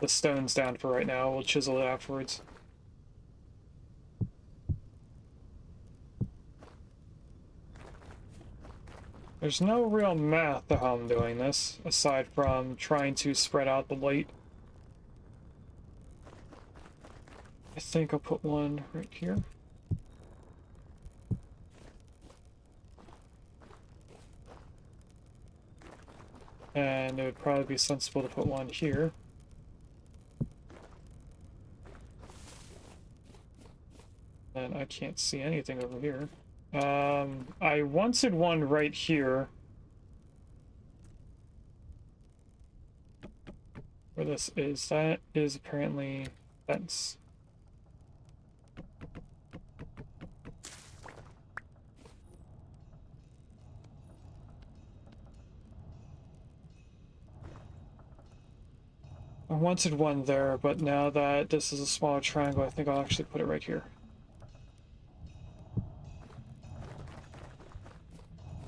stones down for right now. We'll chisel it afterwards. There's no real math to how I'm doing this, aside from trying to spread out the light. I think I'll put one right here. And it would probably be sensible to put one here. And I can't see anything over here. I wanted one right here. Where this is. That is apparently fence. I wanted one there, but now that this is a smaller triangle, I think I'll actually put it right here.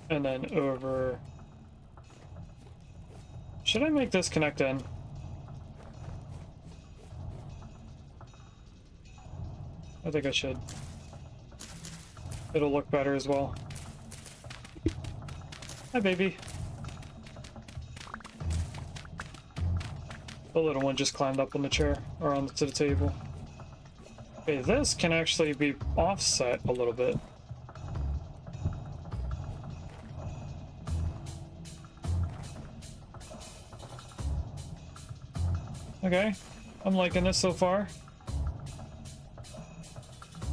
And then over... Should I make this connect in? I think I should. It'll look better as well. Hi, baby. The little one just climbed up on the chair, or onto the table. Okay, this can actually be offset a little bit. Okay, I'm liking this so far.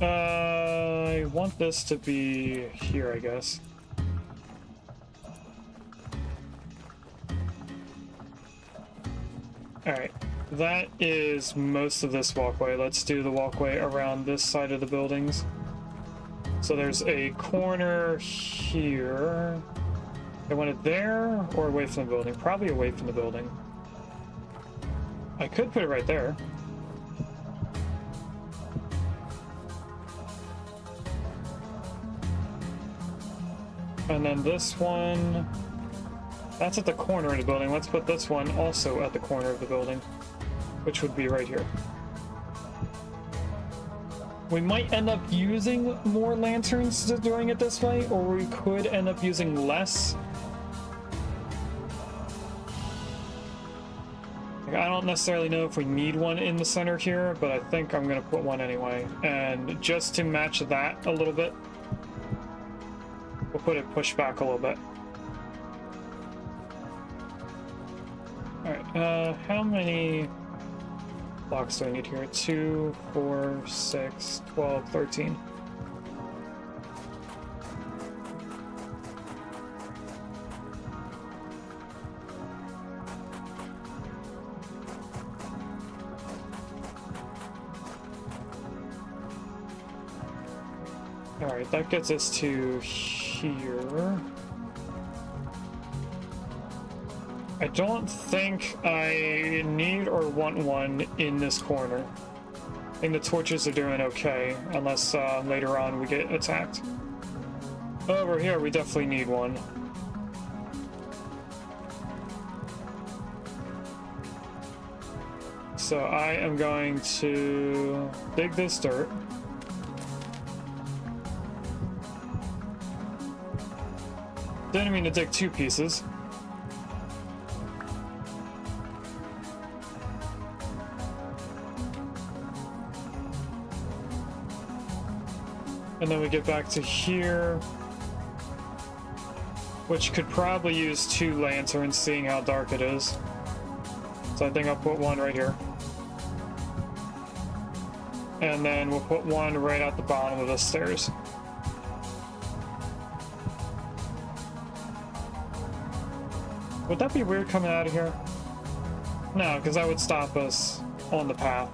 I want this to be here, I guess. Alright, that is most of this walkway. Let's do the walkway around this side of the buildings. So there's a corner here. I want it there or away from the building? Probably away from the building. I could put it right there. And then this one, that's at the corner of the building. Let's put this one also at the corner of the building, which would be right here. We might end up using more lanterns doing it this way, or we could end up using less. I don't necessarily know if we need one in the center here, but I think I'm going to put one anyway. And just to match that a little bit, we'll put it pushed back a little bit. Alright, how many blocks do I need here? 2, 4, 6, 12, 13. Alright, that gets us to here. I don't think I need or want one in this corner. I think the torches are doing okay, unless later on we get attacked. Over here, we definitely need one. So I am going to dig this dirt. Didn't mean to dig 2 pieces. And then we get back to here, which could probably use 2 lanterns, seeing how dark it is. So I think I'll put one right here. And then we'll put one right at the bottom of the stairs. Would that be weird coming out of here? No, because that would stop us on the path.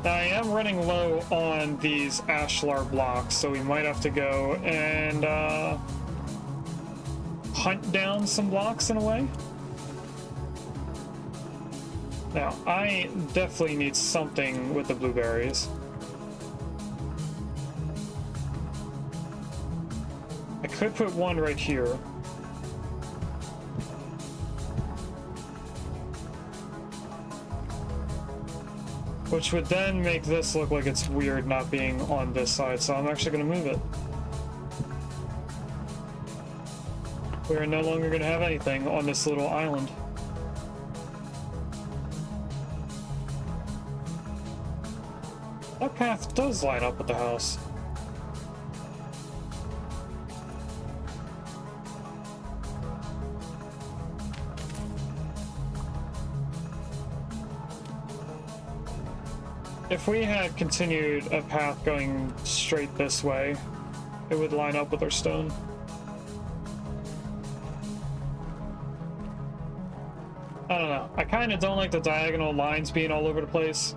Now, I am running low on these ashlar blocks, so we might have to go and hunt down some blocks in a way. Now, I definitely need something with the blueberries. I could put one right here. Which would then make this look like it's weird not being on this side, so I'm actually going to move it. We are no longer going to have anything on this little island. That path does line up with the house. If we had continued a path going straight this way, it would line up with our stone. I don't know. I kind of don't like the diagonal lines being all over the place.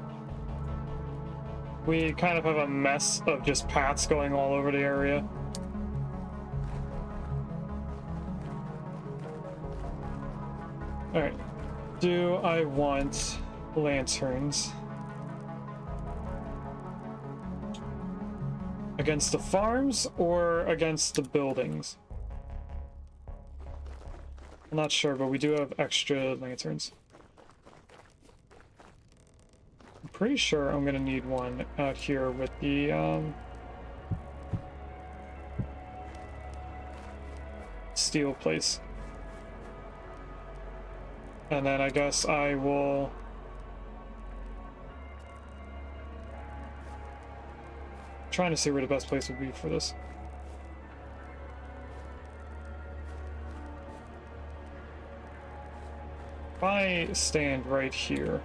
We kind of have a mess of just paths going all over the area. Alright. Do I want lanterns against the farms or against the buildings? I'm not sure, but we do have extra lanterns. I'm pretty sure I'm gonna need one out here with the steel place. And then I guess I will trying to see where the best place would be for this. If I stand right here,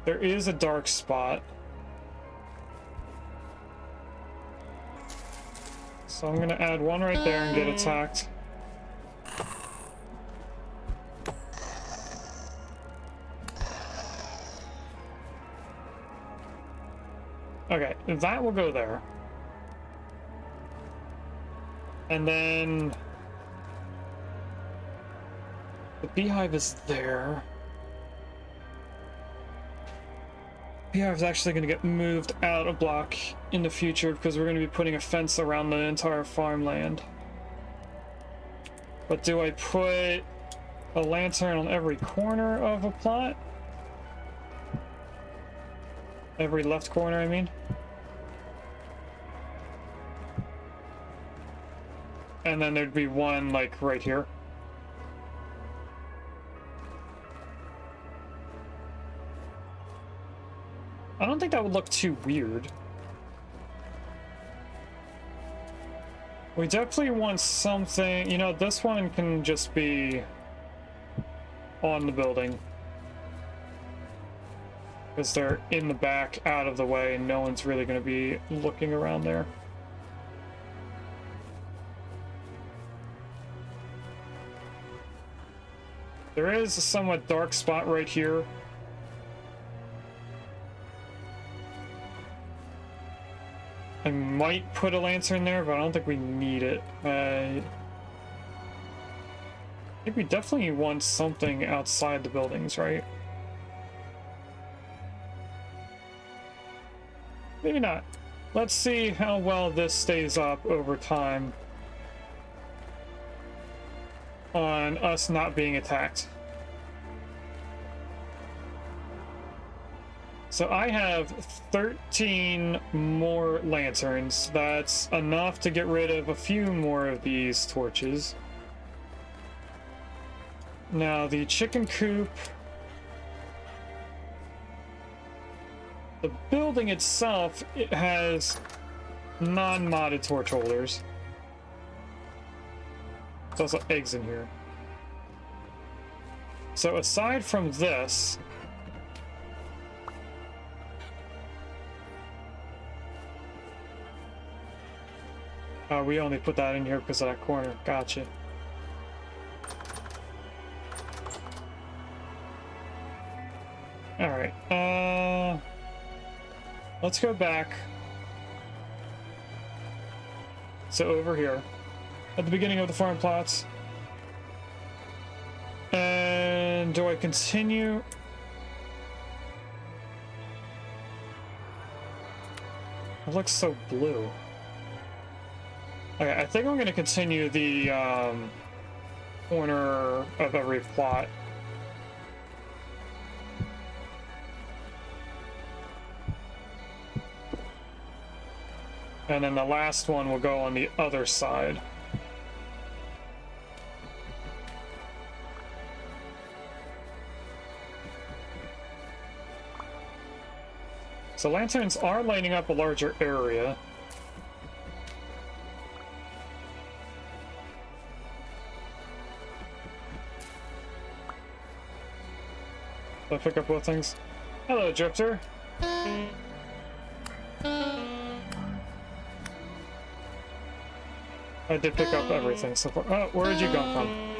there is a dark spot. So I'm gonna add one right there and get attacked. Okay, that will go there. And then the beehive is there. Beehive is actually going to get moved out a block in the future because we're going to be putting a fence around the entire farmland. But do I put a lantern on every corner of a plot? Every left corner, I mean. And then there'd be one, like, right here. I don't think that would look too weird. We definitely want something... You know, this one can just be on the building. Because they're in the back, out of the way, and no one's really going to be looking around there. There is a somewhat dark spot right here. I might put a lantern there, but I don't think we need it. I think we definitely want something outside the buildings, right? Maybe not. Let's see how well this stays up over time on us not being attacked. So I have 13 more lanterns. That's enough to get rid of a few more of these torches. Now the chicken coop The building itself, it has non-modded torch holders. There's also eggs in here. So aside from this, we only put that in here because of that corner. Gotcha. All right. Let's go back. So over here, at the beginning of the farm plots. And do I continue? It looks so blue. Okay, I think I'm going to continue the corner of every plot. And then the last one will go on the other side. So lanterns are lighting up a larger area. Did I pick up both things? Hello, Drifter. I did pick up everything so far. Oh, where did you come from?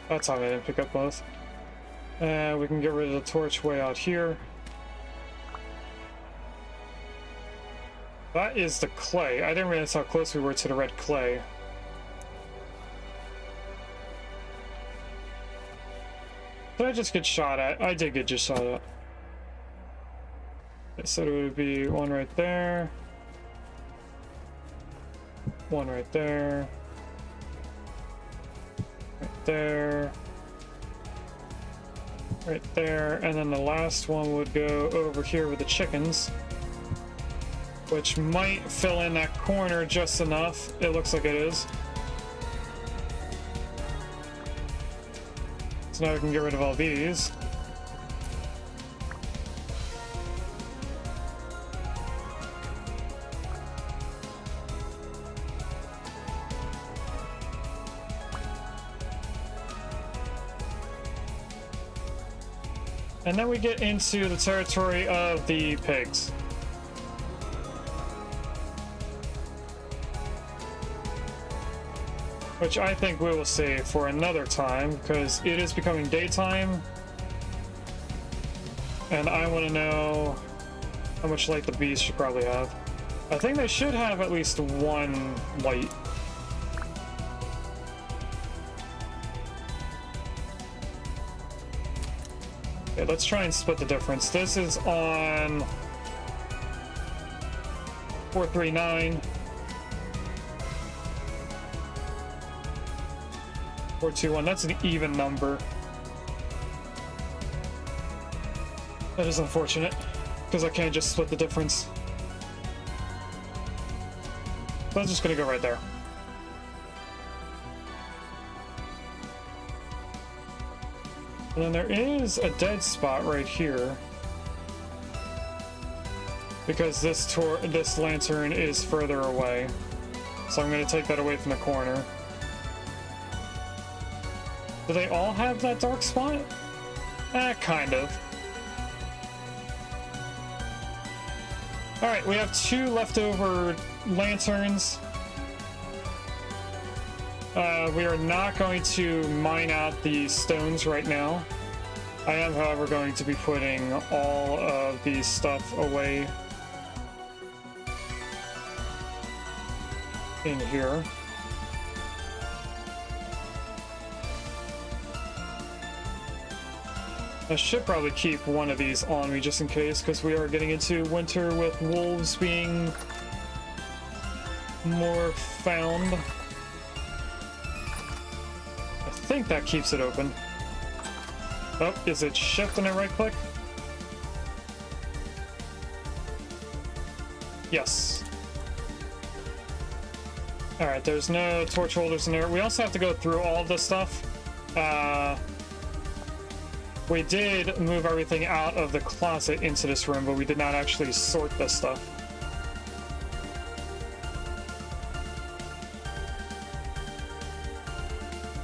That's how I didn't pick up both. We can get rid of the torch way out here. That is the clay. I didn't realize how close we were to the red clay. Did I just get shot at? I did get just shot at. I said it would be one right there. One right there. Right there. Right there. And then the last one would go over here with the chickens, which might fill in that corner just enough. It looks like it is. So now we can get rid of all these. And then we get into the territory of the pigs. Which I think we will save for another time, because it is becoming daytime. And I want to know how much light the bees should probably have. I think they should have at least one light. Okay, let's try and split the difference. This is on 439. 421, that's an even number. That is unfortunate, because I can't just split the difference. So I'm just gonna go right there. And then there is a dead spot right here, because this lantern is further away. So I'm gonna take that away from the corner. Do they all have that dark spot? Kind of. Alright, we have 2 leftover lanterns. We are not going to mine out the stones right now. I am, however, going to be putting all of the stuff away in here. I should probably keep one of these on me just in case, because we are getting into winter with wolves being more found. I think that keeps it open. Oh, is it shift and I right click? Yes. Alright, there's no torch holders in there. We also have to go through all of this stuff. We did move everything out of the closet into this room, but we did not actually sort this stuff.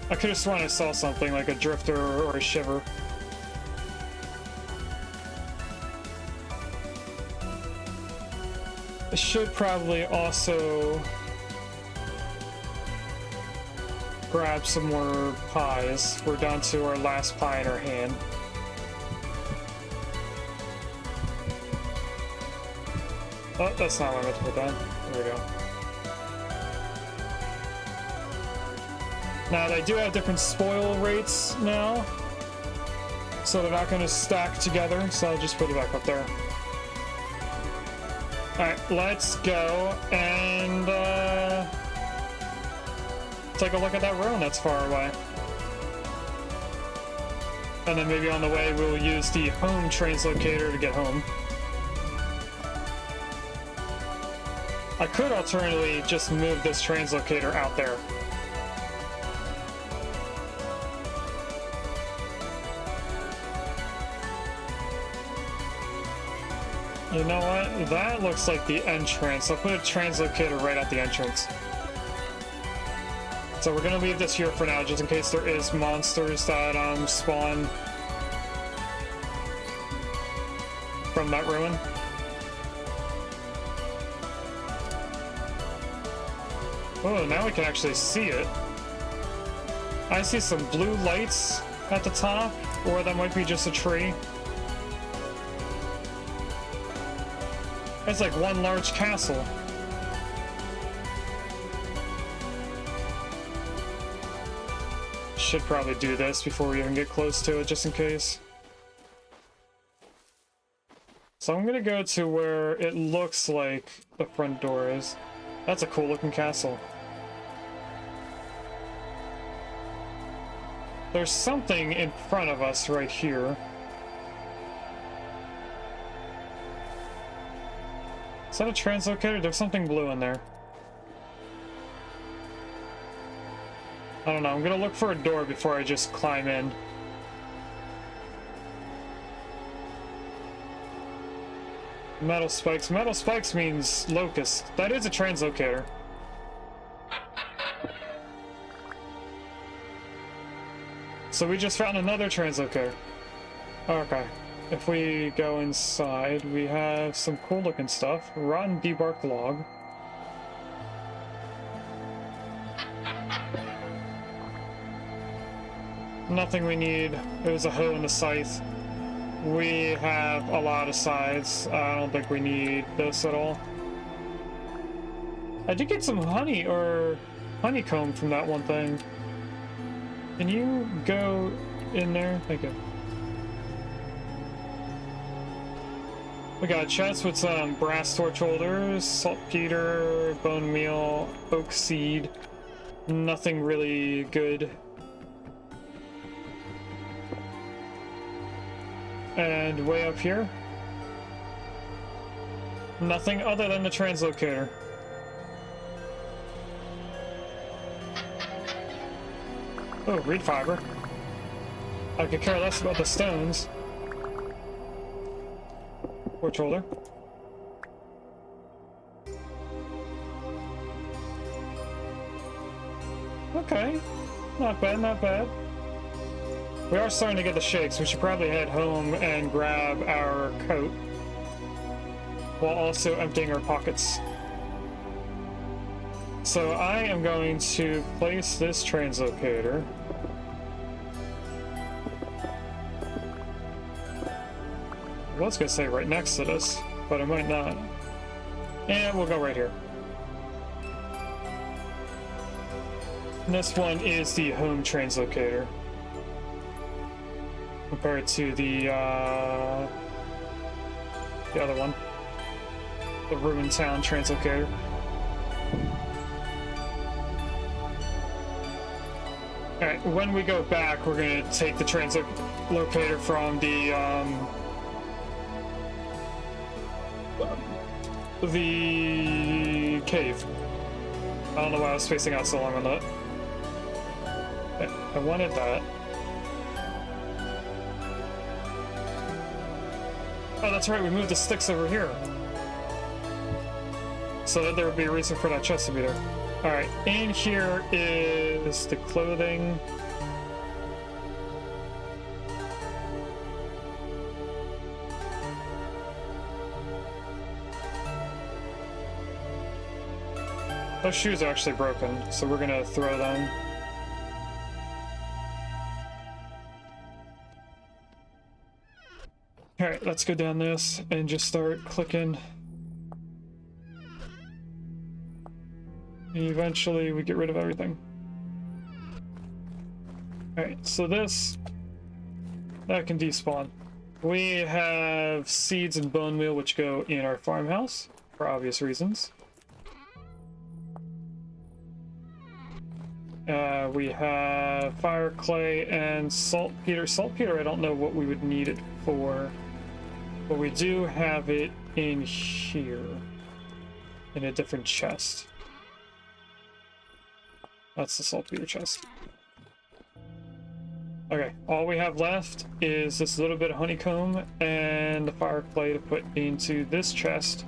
I could have sworn I saw something like a drifter or a shiver. I should probably also grab some more pies. We're down to our last pie in our hand. Oh, that's not what I meant to put down. There we go. Now, they do have different spoil rates now, so they're not going to stack together, so I'll just put it back up there. Alright, let's go and take a look at that ruin that's far away. And then maybe on the way we'll use the home translocator to get home. I could alternatively just move this translocator out there. You know what? That looks like the entrance. I'll put a translocator right at the entrance. So we're gonna leave this here for now, just in case there is monsters that spawn from that ruin. Oh, now we can actually see it. I see some blue lights at the top, or that might be just a tree. It's like one large castle. Should probably do this before we even get close to it, just in case. So I'm gonna go to where it looks like the front door is. That's a cool looking castle. There's something in front of us right here. Is that a translocator? There's something blue in there. I don't know. I'm gonna look for a door before I just climb in. Metal spikes. Metal spikes means locust. That is a translocator. So we just found another translocator. Okay. If we go inside, we have some cool looking stuff. Rotten debarked log. Nothing we need. It was a hoe and a scythe. We have a lot of scythes. I don't think we need this at all. I did get some honey or honeycomb from that one thing. Can you go in there? Thank you. We got chests with some brass torch holders, saltpeter, bone meal, oak seed. Nothing really good. And way up here, nothing other than the translocator. Oh, reed fiber. I could care less about the stones. Torch holder. Okay, not bad, not bad. We are starting to get the shakes. We should probably head home and grab our coat while also emptying our pockets. So I am going to place this translocator I was gonna say right next to this, but I might not. And we'll go right here. And this one is the home translocator, compared to the other one, the ruined town translocator. Alright, when we go back, we're gonna take the translocator from the cave. I don't know why I was spacing out so long on that. I wanted that. Oh, that's right, we moved the sticks over here. So that there would be a reason for that chest to be there. Alright, in here is the clothing. Those shoes are actually broken, so we're gonna throw them. Alright, let's go down this and just start clicking. And eventually we get rid of everything. Alright, so this... that can despawn. We have seeds and bone meal which go in our farmhouse, for obvious reasons. We have fire clay and saltpeter. Saltpeter, I don't know what we would need it for, but we do have it in here, in a different chest. That's the saltpeter chest. Okay, all we have left is this little bit of honeycomb and the fire clay to put into this chest.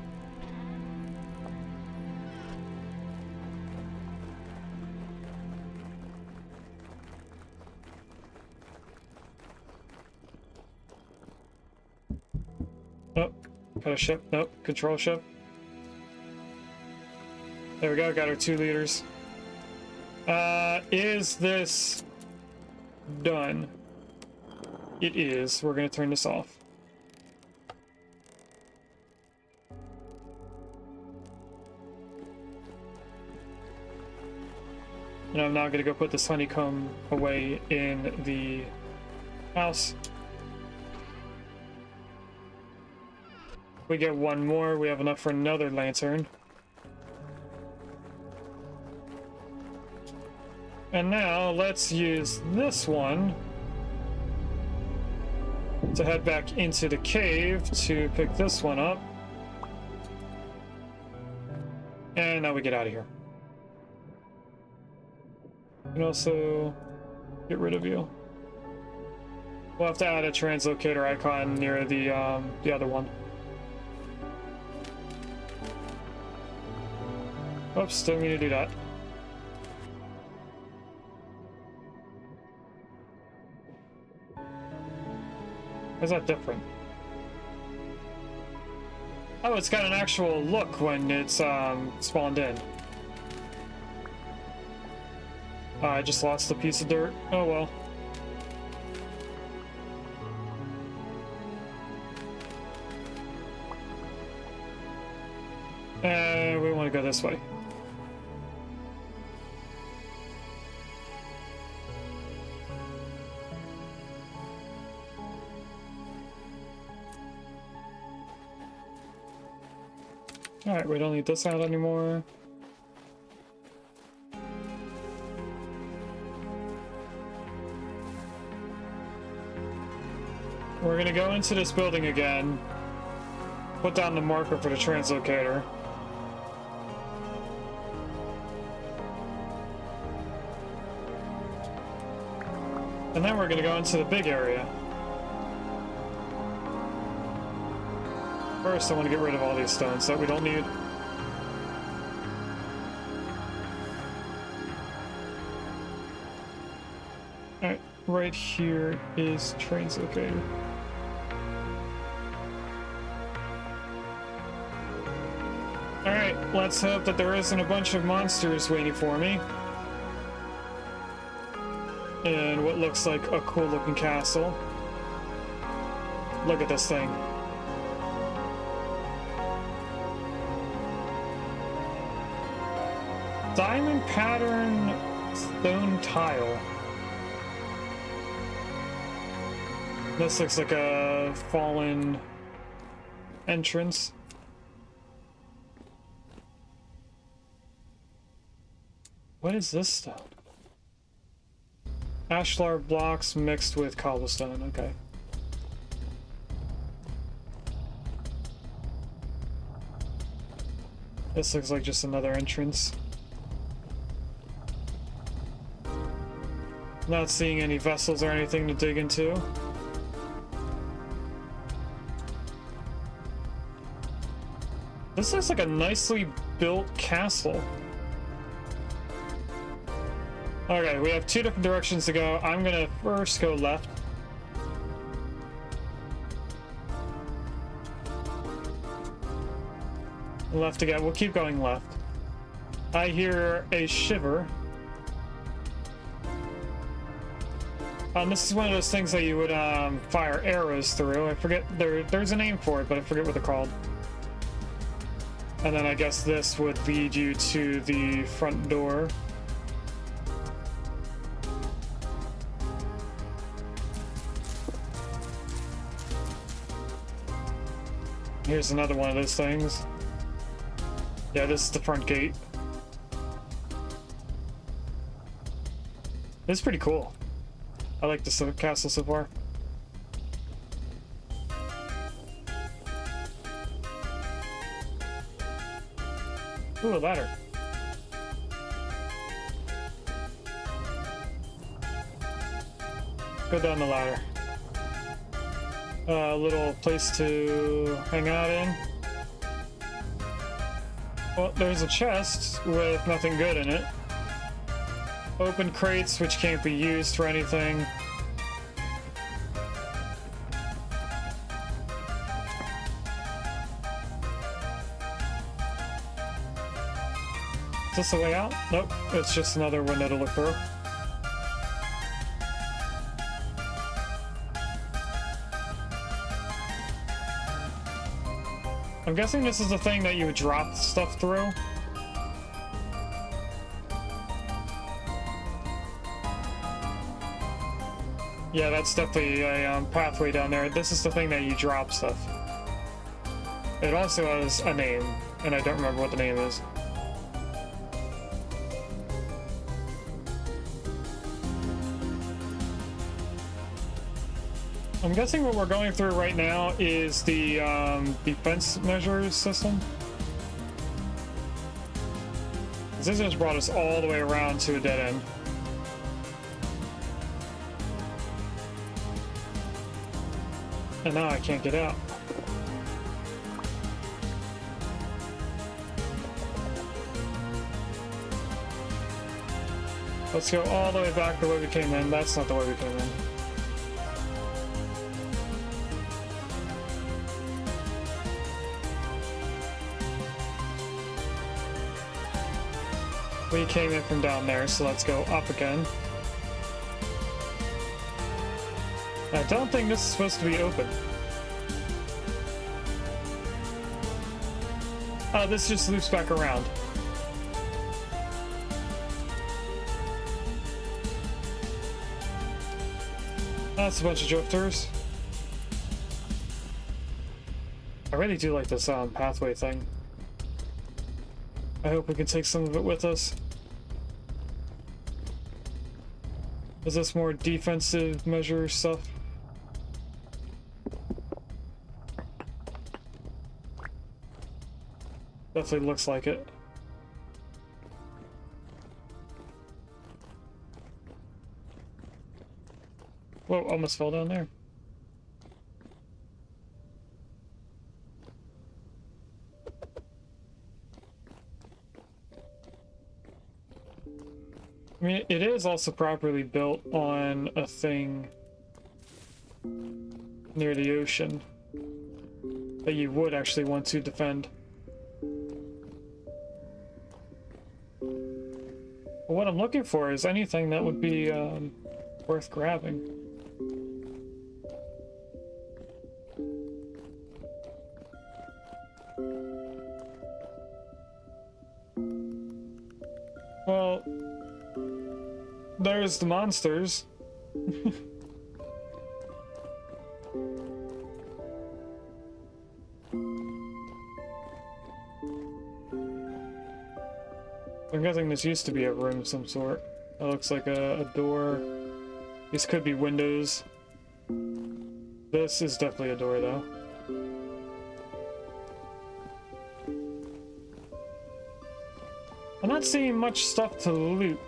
Oh, got a ship. Nope, control ship. There we go, got our 2 liters. Is this done? It is. We're gonna turn this off. And I'm now gonna go put this honeycomb away in the house. We get 1 more, we have enough for another lantern. And now let's use this one to head back into the cave to pick this one up. And now we get out of here. We can also get rid of you. We'll have to add a translocator icon near the other one. Oops, didn't mean to do that. How's that different? Oh, it's got an actual look when it's spawned in. I just lost a piece of dirt. Oh well. And we want to go this way. Alright, we don't need this out anymore. We're gonna go into this building again, put down the marker for the translocator. And then we're gonna go into the big area. First, I want to get rid of all these stones that we don't need. Alright, right here is translocator. Alright, let's hope that there isn't a bunch of monsters waiting for me. In what looks like a cool looking castle. Look at this thing. Diamond pattern stone tile. This looks like a fallen entrance. What is this stone? Ashlar blocks mixed with cobblestone, okay. This looks like just another entrance. Not seeing any vessels or anything to dig into. This looks like a nicely built castle. Okay, we have two different directions to go. I'm gonna first go left. Left again. We'll keep going left. I hear a shiver. This is one of those things that you would fire arrows through. I forget, there's a name for it, but I forget what they're called. And then I guess this would lead you to the front door. Here's another one of those things. Yeah, this is the front gate. This is pretty cool. I like this castle so far. Ooh, a ladder. Let's go down the ladder. A little place to hang out in. Well, there's a chest with nothing good in it. Open crates which can't be used for anything. Is this the way out? Nope, it's just another window to look through. I'm guessing this is the thing that you would drop stuff through. Yeah, that's definitely a pathway down there. This is the thing that you drop stuff. It also has a name, and I don't remember what the name is. I'm guessing what we're going through right now is the defense measures system. This just brought us all the way around to a dead end. And now I can't get out. Let's go all the way back the way we came in. That's not the way we came in. We came in from down there, so let's go up again. I don't think this is supposed to be open. Oh, this just loops back around. That's a bunch of drifters. I really do like this pathway thing. I hope we can take some of it with us. Is this more defensive measure stuff? Definitely looks like it. Whoa, almost fell down there. I mean, it is also properly built on a thing near the ocean that you would actually want to defend. But what I'm looking for is anything that would be worth grabbing. Well, there's the monsters. I'm guessing this used to be a room of some sort. That looks like a door. These could be windows. This is definitely a door, though. I'm not seeing much stuff to loot.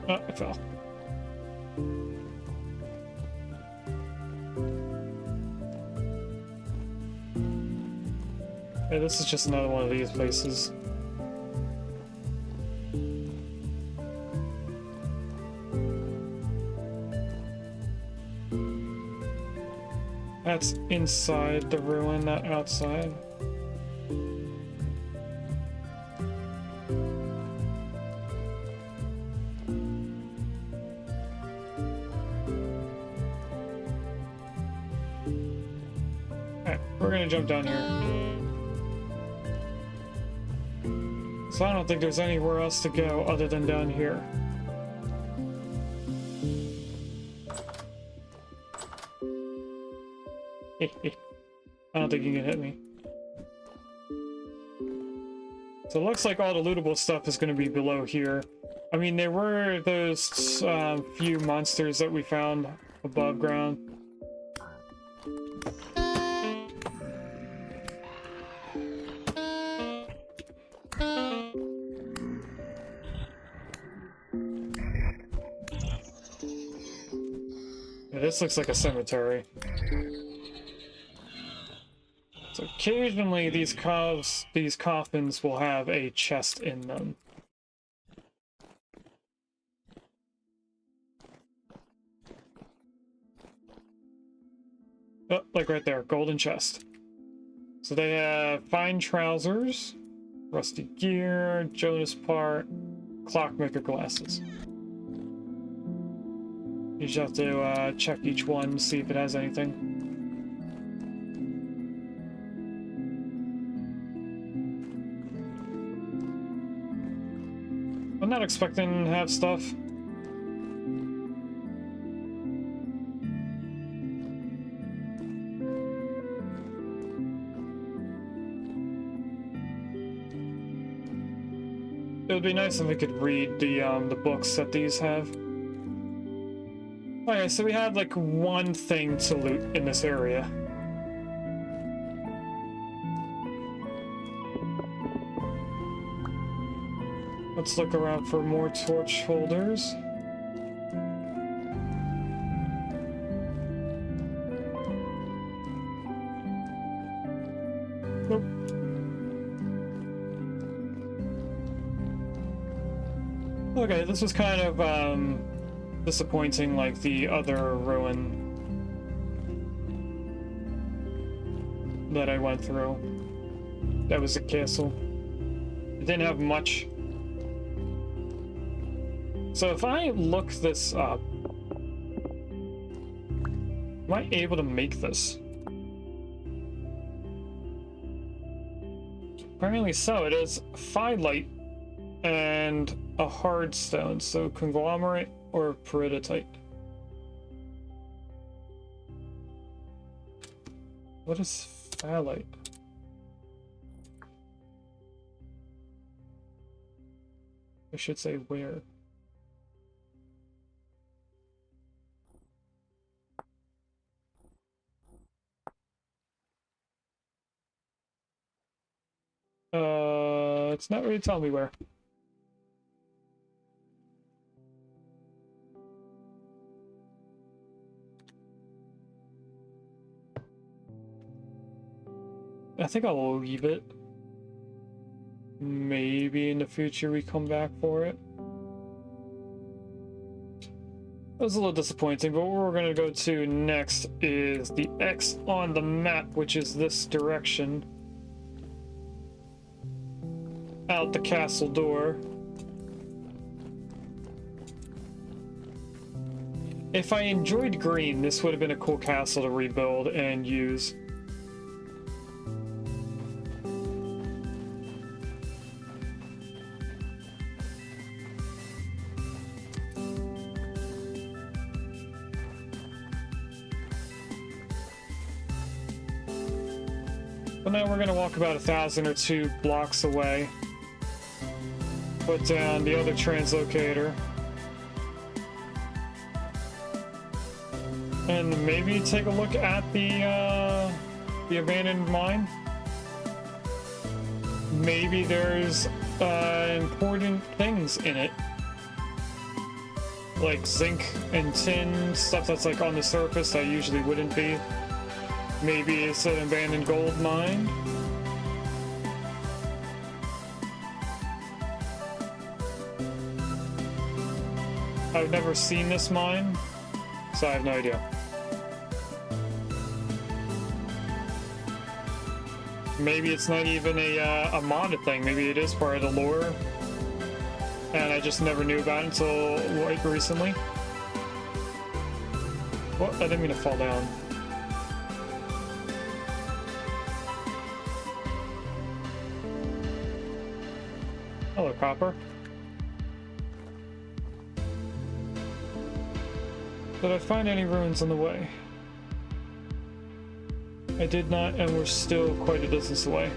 Oh, it fell. Hey, this is just another one of these places. That's inside the ruin, not outside. Alright, we're gonna jump down here. So I don't think there's anywhere else to go other than down here. I don't think you can hit me. So it looks like all the lootable stuff is going to be below here. I mean, there were those few monsters that we found above ground. Yeah, this looks like a cemetery. So occasionally these coffins will have a chest in them. Oh, like right there, golden chest. So they have fine trousers, rusty gear, Jonas part, clockmaker glasses. You just have to check each one to see if it has anything. I'm not expecting to have stuff. It would be nice if we could read the books that these have. Okay, so we have like one thing to loot in this area. Let's look around for more torch holders. Nope. Okay, this was kind of disappointing like the other ruin that I went through. That was a castle. It didn't have much. So if I look this up, am I able to make this? Apparently so. It is phyllite and a hard stone, so conglomerate or peridotite. What is phyllite? I should say where. It's not really telling me where. I think I'll leave it. Maybe in the future we come back for it. That was a little disappointing, but what we're going to go to next is the X on the map, which is this direction. Out the castle door. If I enjoyed green, this would have been a cool castle to rebuild and use. But now we're going to walk about 1,000 or 2 blocks away. Put down the other translocator. And maybe take a look at the abandoned mine. Maybe there's important things in it, like zinc and tin, stuff that's like on the surface that usually wouldn't be. Maybe it's an abandoned gold mine. I've never seen this mine, so I have no idea. Maybe it's not even a modded thing. Maybe it is part of the lore, and I just never knew about it until like recently. What? I didn't mean to fall down. Hello, copper. Did I find any ruins on the way? I did not, and we're still quite a distance away.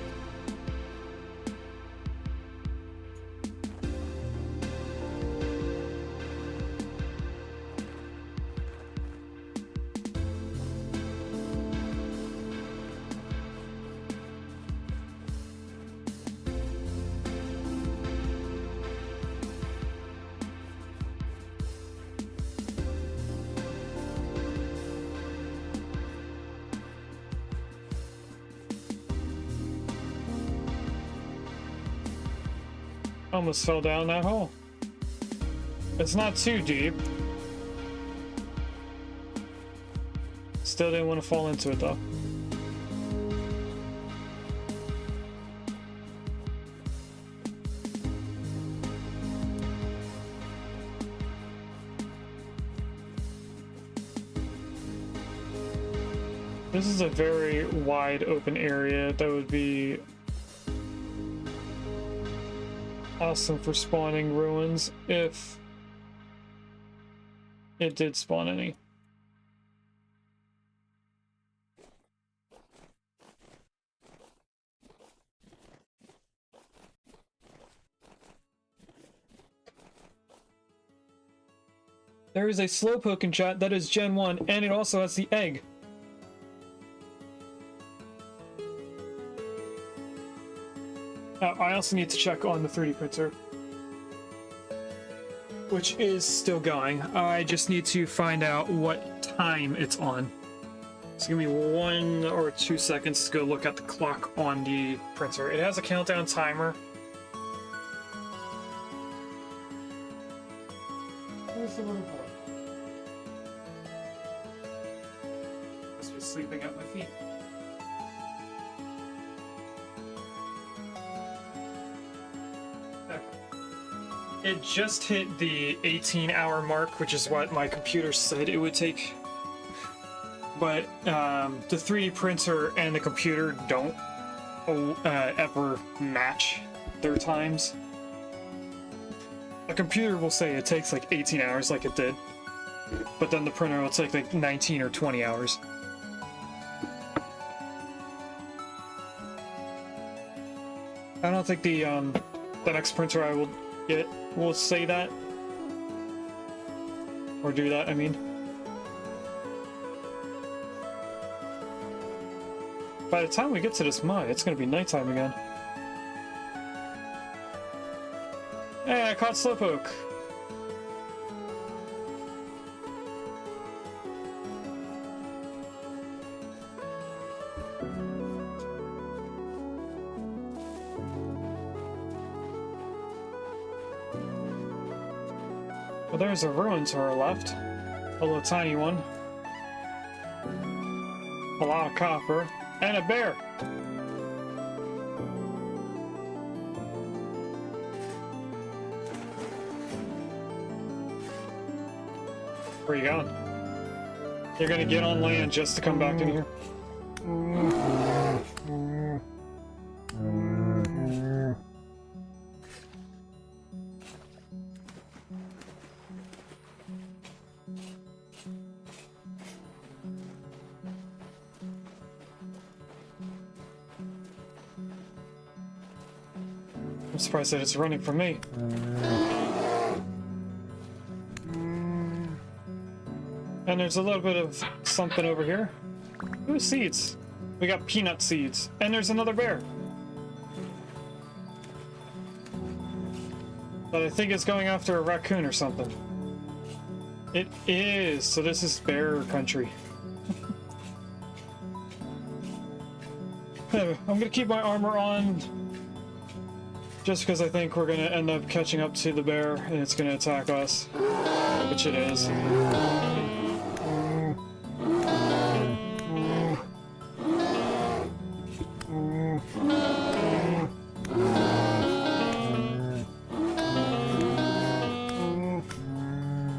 Almost fell down that hole. It's not too deep. Still didn't want to fall into it though. This is a very wide open area that would be awesome for spawning ruins if it did spawn any. There is a slowpoke in chat that is Gen 1, and it also has the egg. I also need to check on the 3D printer, which is still going. I just need to find out what time it's on. So give me 1 or 2 seconds to go look at the clock on the printer. It has a countdown timer. Where's the little boy? Must be sleeping at my feet. It just hit the 18-hour mark, which is what my computer said it would take. But the 3D printer and the computer don't ever match their times. A computer will say it takes like 18 hours like it did, but then the printer will take like 19 or 20 hours. I don't think the next printer I will get will say that. Or do that, I mean. By the time we get to this mine, it's gonna be nighttime again. Hey, I caught Slowpoke! Well, there's a ruin to our left. A little tiny one. A lot of copper. And a bear! Where you going? You're gonna get on land just to come back in here? I'm surprised that it's running from me. And there's a little bit of something over here. Ooh, seeds. We got peanut seeds. And there's another bear. But I think it's going after a raccoon or something. It is. So this is bear country. I'm gonna keep my armor on. Just because I think we're gonna end up catching up to the bear and it's gonna attack us. Which it is.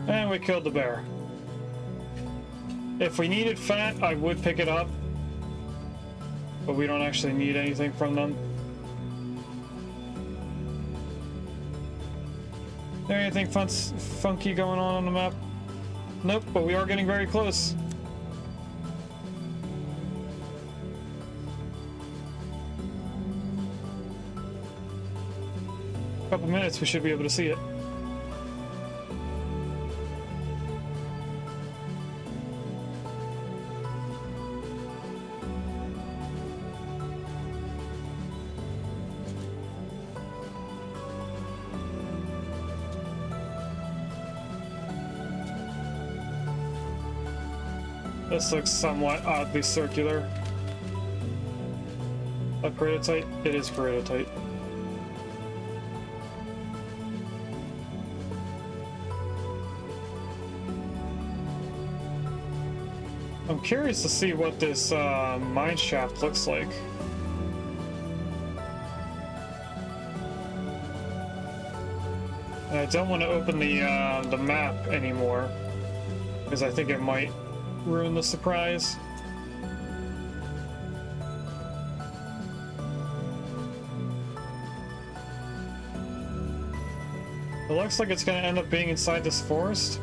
And we killed the bear. If we needed fat, I would pick it up. But we don't actually need anything from them. There anything funky going on the map? Nope, but we are getting very close. A couple minutes, we should be able to see it. This looks somewhat oddly circular. A peridotite? It is peridotite. I'm curious to see what this mine shaft looks like. And I don't want to open the map anymore because I think it might ruin the surprise. It looks like it's going to end up being inside this forest.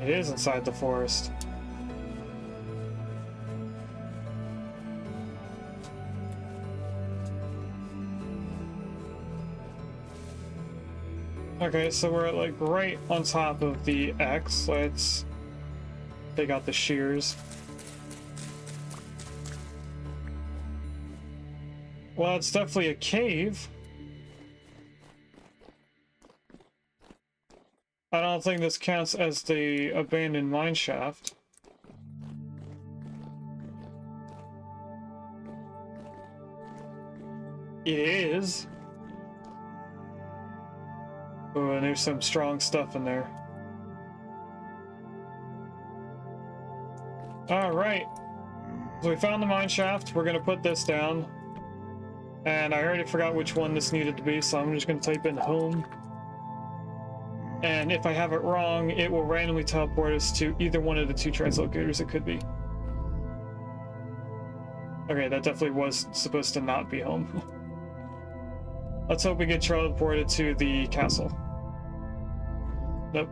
It is inside the forest. Okay, so we're like right on top of the X. Let's take out the shears. Well, it's definitely a cave. I don't think this counts as the abandoned mine shaft. It is. Oh, and there's some strong stuff in there. Alright. So we found the mine shaft. We're going to put this down. And I already forgot which one this needed to be, so I'm just going to type in home. And if I have it wrong, it will randomly teleport us to either one of the two translocators it could be. Okay, that definitely was supposed to not be home. Let's hope we get teleported to the castle. Nope.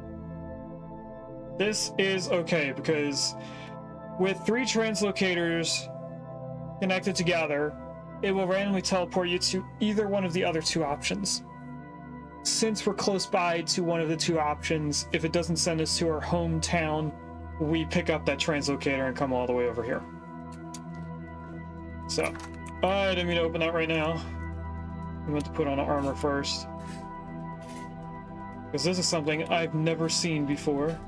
This is okay, because with 3 translocators connected together, it will randomly teleport you to either one of the other 2 options. Since we're close by to one of the 2 options, if it doesn't send us to our hometown, we pick up that translocator and come all the way over here. So, I didn't mean to open that right now. I'm going to put on armor first. Because this is something I've never seen before.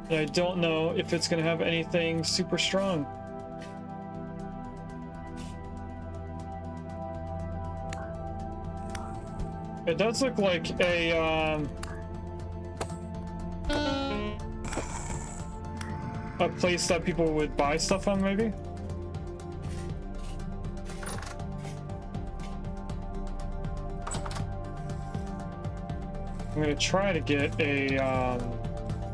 And I don't know if it's going to have anything super strong. It does look like a place that people would buy stuff on, maybe? I'm gonna try to get a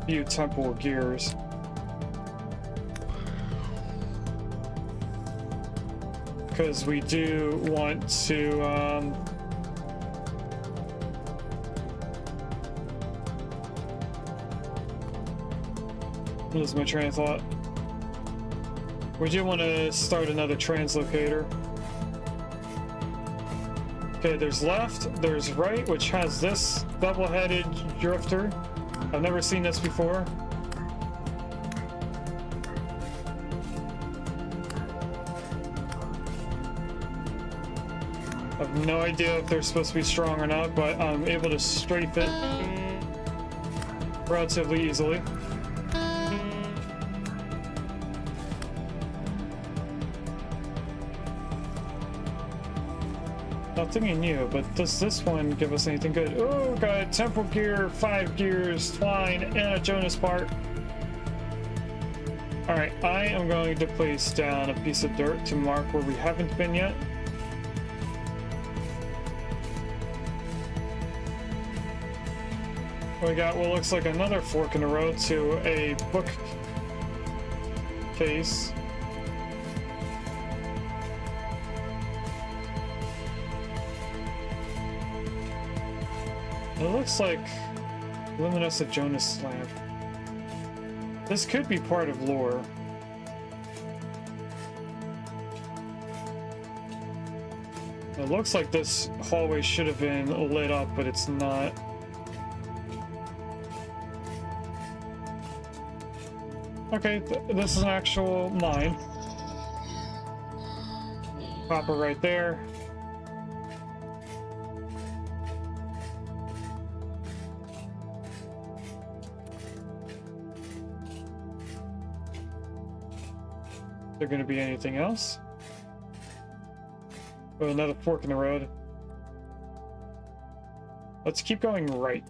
few temple gears. Because we do want to lose my train of thought. We do want to start another translocator. Okay, there's left, there's right, which has this double-headed drifter. I've never seen this before. I have no idea if they're supposed to be strong or not, but I'm able to strafe it relatively easily. Nothing new, but does this one give us anything good? Oh, got temporal gear, 5 gears, twine, and a Jonas part. Alright, I am going to place down a piece of dirt to mark where we haven't been yet. We got what looks like another fork in the road to a book case. It looks like luminescent Jonas lamp. This could be part of lore. It looks like this hallway should have been lit up, but it's not. Okay, this is an actual mine. Copper right there. Is there going to be anything else? Oh, another fork in the road. Let's keep going right.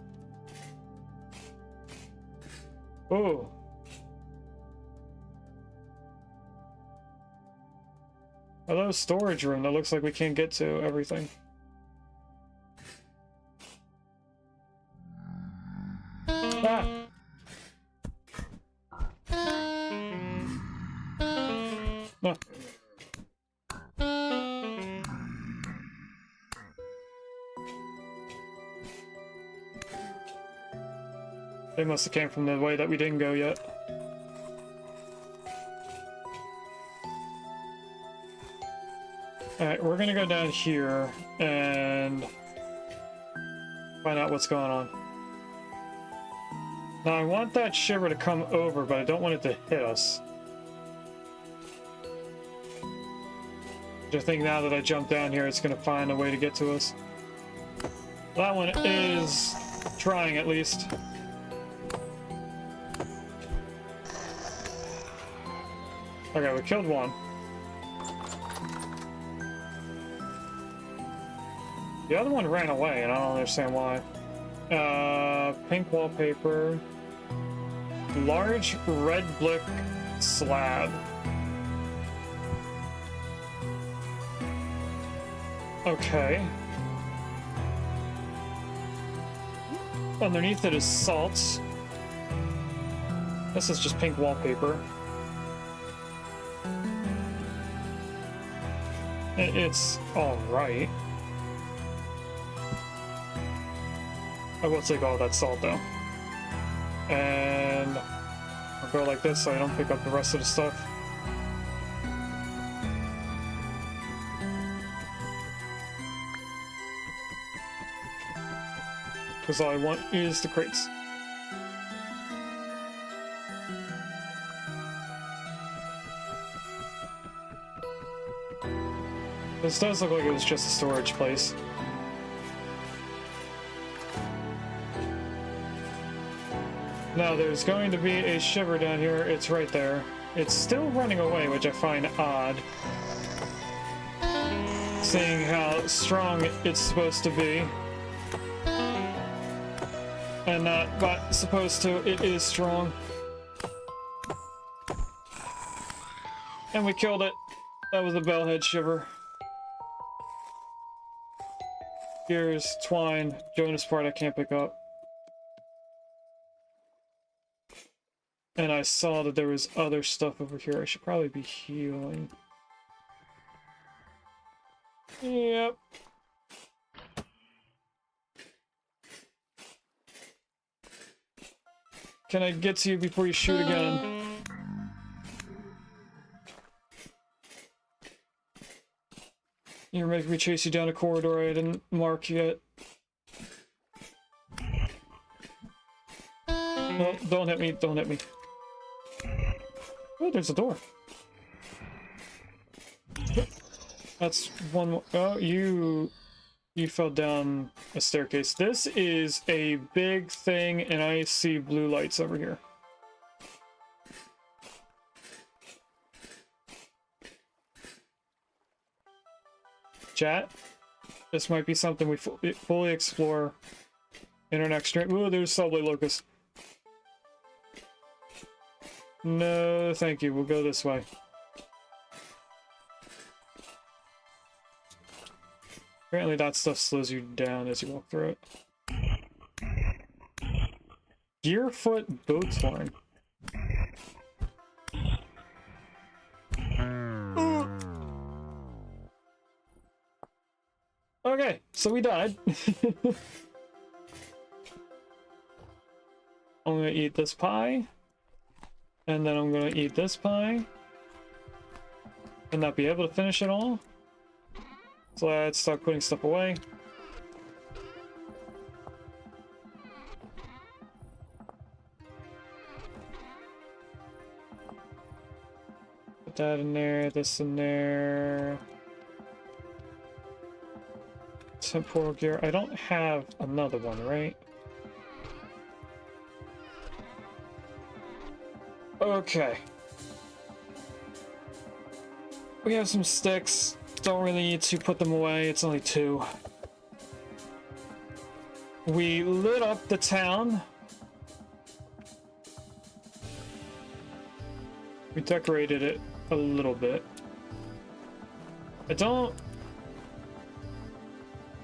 Oh. Hello, storage room. That looks like we can't get to everything. Ah! Ah. They must have came from the way that we didn't go yet. Alright, we're gonna go down here and find out what's going on. Now I want that shiver to come over, but I don't want it to hit us. I think now that I jump down here, it's gonna find a way to get to us. That one is trying, at least. Okay, we killed one. The other one ran away, and I don't understand why. Pink wallpaper. Large red brick slab. Okay. Underneath it is salt. This is just pink wallpaper. It's alright. I will take all that salt though. And I'll go like this so I don't pick up the rest of the stuff. Because all I want is the crates. This does look like it was just a storage place. Now there's going to be a shiver down here. It's right there. It's still running away, which I find odd. Seeing how strong it's supposed to be. And not but supposed to, it is strong. And we killed it. That was a bellhead shiver. Here's twine. Jonas part I can't pick up. And I saw that there was other stuff over here. I should probably be healing. Yep. Can I get to you before you shoot again? You're making me chase you down a corridor I didn't mark yet. No, don't hit me, don't hit me. Oh, there's a door. That's one more. Oh, you fell down a staircase. This is a big thing, and I see blue lights over here. Chat, this might be something we fully explore in our next stream. Ooh, there's subway locust. No, thank you. We'll go this way. Apparently that stuff slows you down as you walk through it. Gearfoot Boathorn. Okay, so we died. I'm gonna eat this pie. And then I'm gonna eat this pie. And not be able to finish it all. So let's start putting stuff away. Put that in there, this in there. Temporal gear. I don't have another one, right? Okay. We have some sticks. Don't really need to put them away. It's only 2. We lit up the town. We decorated it a little bit. I don't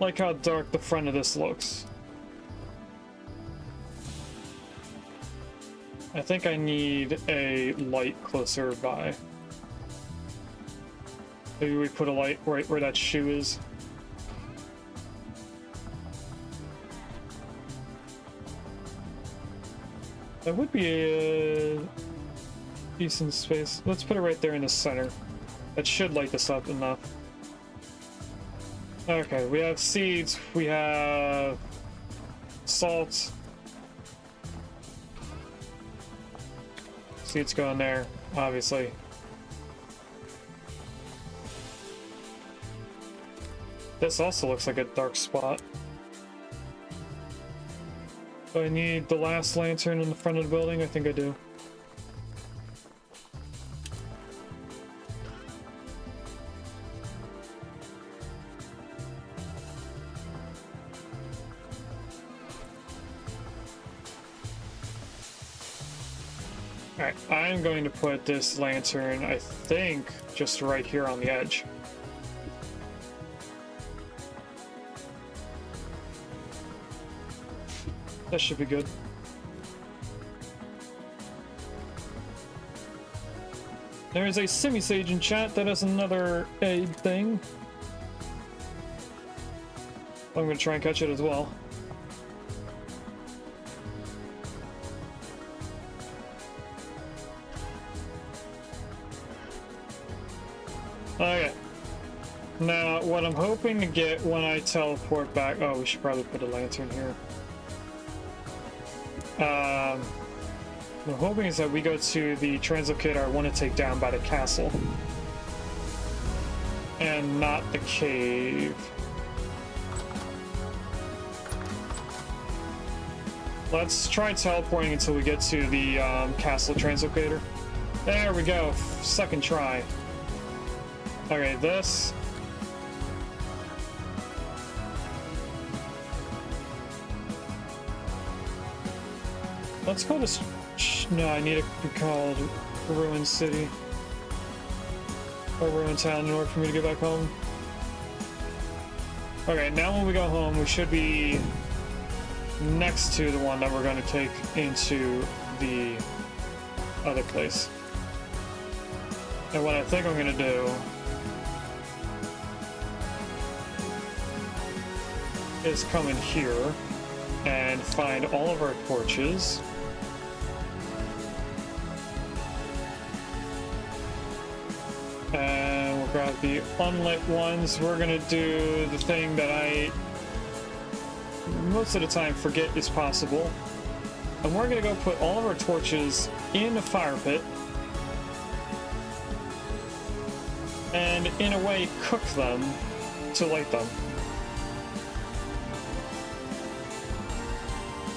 like how dark the front of this looks. I think I need a light closer by. Maybe we put a light right where that shoe is. That would be a decent space. Let's put it right there in the center. That should light this up enough. Okay, we have seeds, we have salt. Seeds go in there, obviously. This also looks like a dark spot. Do I need the last lantern in the front of the building? I think I do. Alright, I'm going to put this lantern, I think, just right here on the edge. That should be good. There is a semi-sage in chat that has another aid thing. I'm going to try and catch it as well. Okay. Now, what I'm hoping to get when I teleport back... Oh, we should probably put a lantern here. What I'm hoping is that we go to the translocator I want to take down by the castle. And not the cave. Let's try teleporting until we get to the castle translocator. There we go. Second try. Okay, this. Let's call this. No, I need it to be called Ruin City. Or Ruin Town in order for me to get back home. Okay, now when we go home, we should be next to the one that we're going to take into the other place. And what I think I'm going to do is come in here and find all of our torches. And we'll grab the unlit ones. We're gonna do the thing that I most of the time forget is possible. And we're gonna go put all of our torches in a fire pit. And in a way, cook them to light them.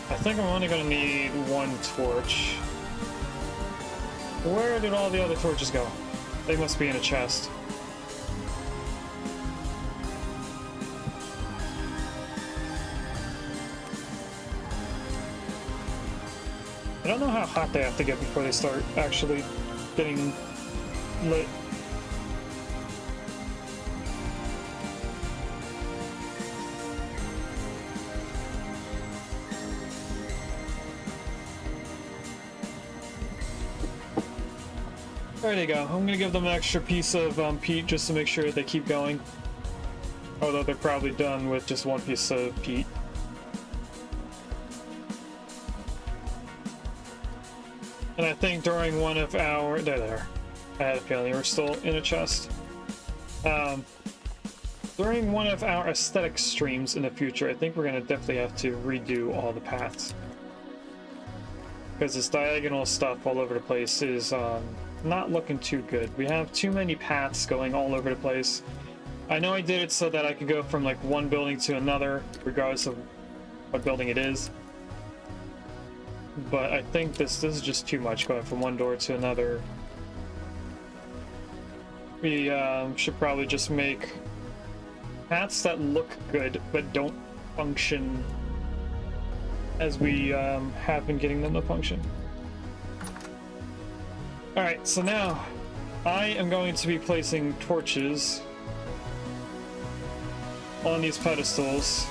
I think I'm only gonna need one torch. Where did all the other torches go? They must be in a chest. I don't know how hot they have to get before they start actually getting lit. There they go. I'm gonna give them an extra piece of peat just to make sure they keep going. Although they're probably done with just one piece of peat. And I think during one of our... There. I had a feeling they were still in a chest. During one of our aesthetic streams in the future, I think we're gonna definitely have to redo all the paths. Because this diagonal stuff all over the place is not looking too good. We have too many paths going all over the place. I know I did it so that I could go from like one building to another, regardless of what building it is. But I think this is just too much going from one door to another. We should probably just make paths that look good but don't function as we have been getting them to function. Alright, so now I am going to be placing torches on these pedestals.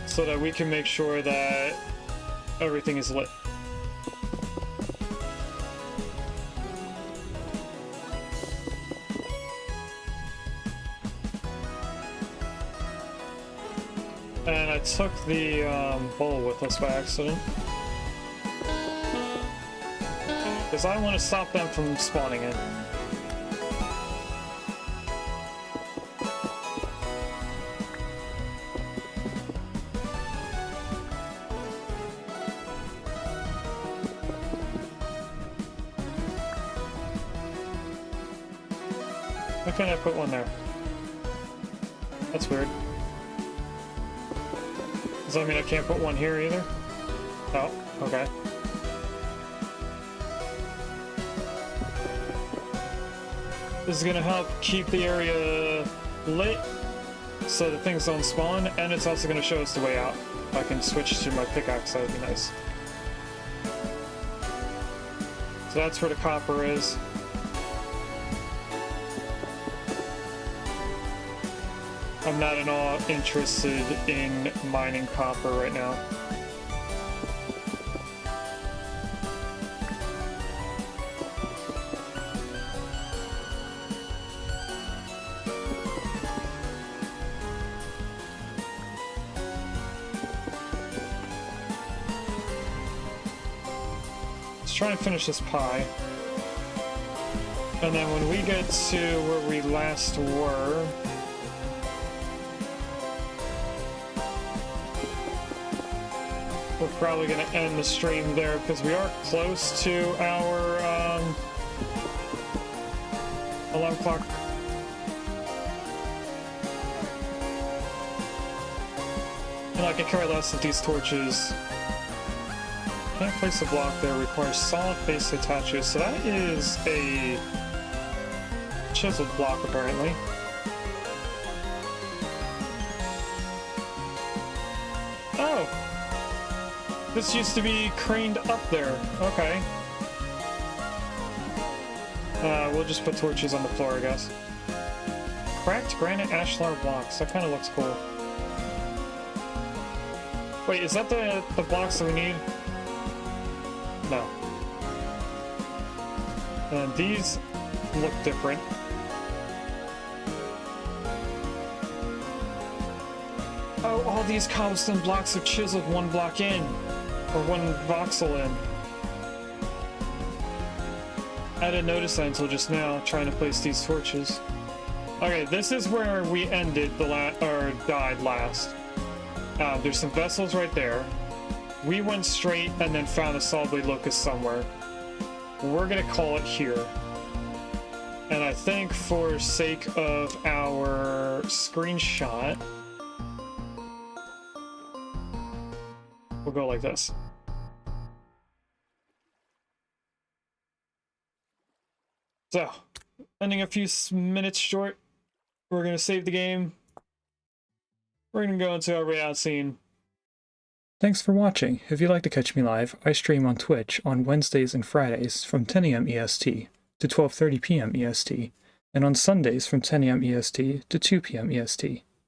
So that we can make sure that everything is lit. And I took the bowl with us by accident. Because I want to stop them from spawning in. Why can't I put one there? That's weird. Does that mean I can't put one here either? Oh, okay. This is gonna help keep the area lit so that things don't spawn, and it's also gonna show us the way out. If I can switch to my pickaxe, that would be nice. So that's where the copper is. I'm not at all interested in mining copper right now. Let's try and finish this pie. And then when we get to where we last were... we're probably going to end the stream there because we are close to our alarm clock. And I can care less that these torches can't place a block there, requires solid base to attach it. So that is a chiseled block apparently. Oh! This used to be craned up there. Okay. We'll just put torches on the floor, I guess. Cracked granite ashlar blocks. That kind of looks cool. Wait, is that the blocks that we need? No. These look different. Oh, all these cobblestone blocks are chiseled one block in. Or one voxel in. I didn't notice that until just now, trying to place these torches. Okay, this is where we ended or died last. There's some vessels right there. We went straight and then found a solid blade locust somewhere. We're gonna call it here. And I think for sake of our screenshot, we'll go like this. So, ending a few minutes short, we're going to save the game. We're going to go into our way out scene. Thanks for watching. If you'd like to catch me live, I stream on Twitch on Wednesdays and Fridays from 10 a.m. EST to 12:30 p.m. EST, and on Sundays from 10 a.m. EST to 2 p.m. EST.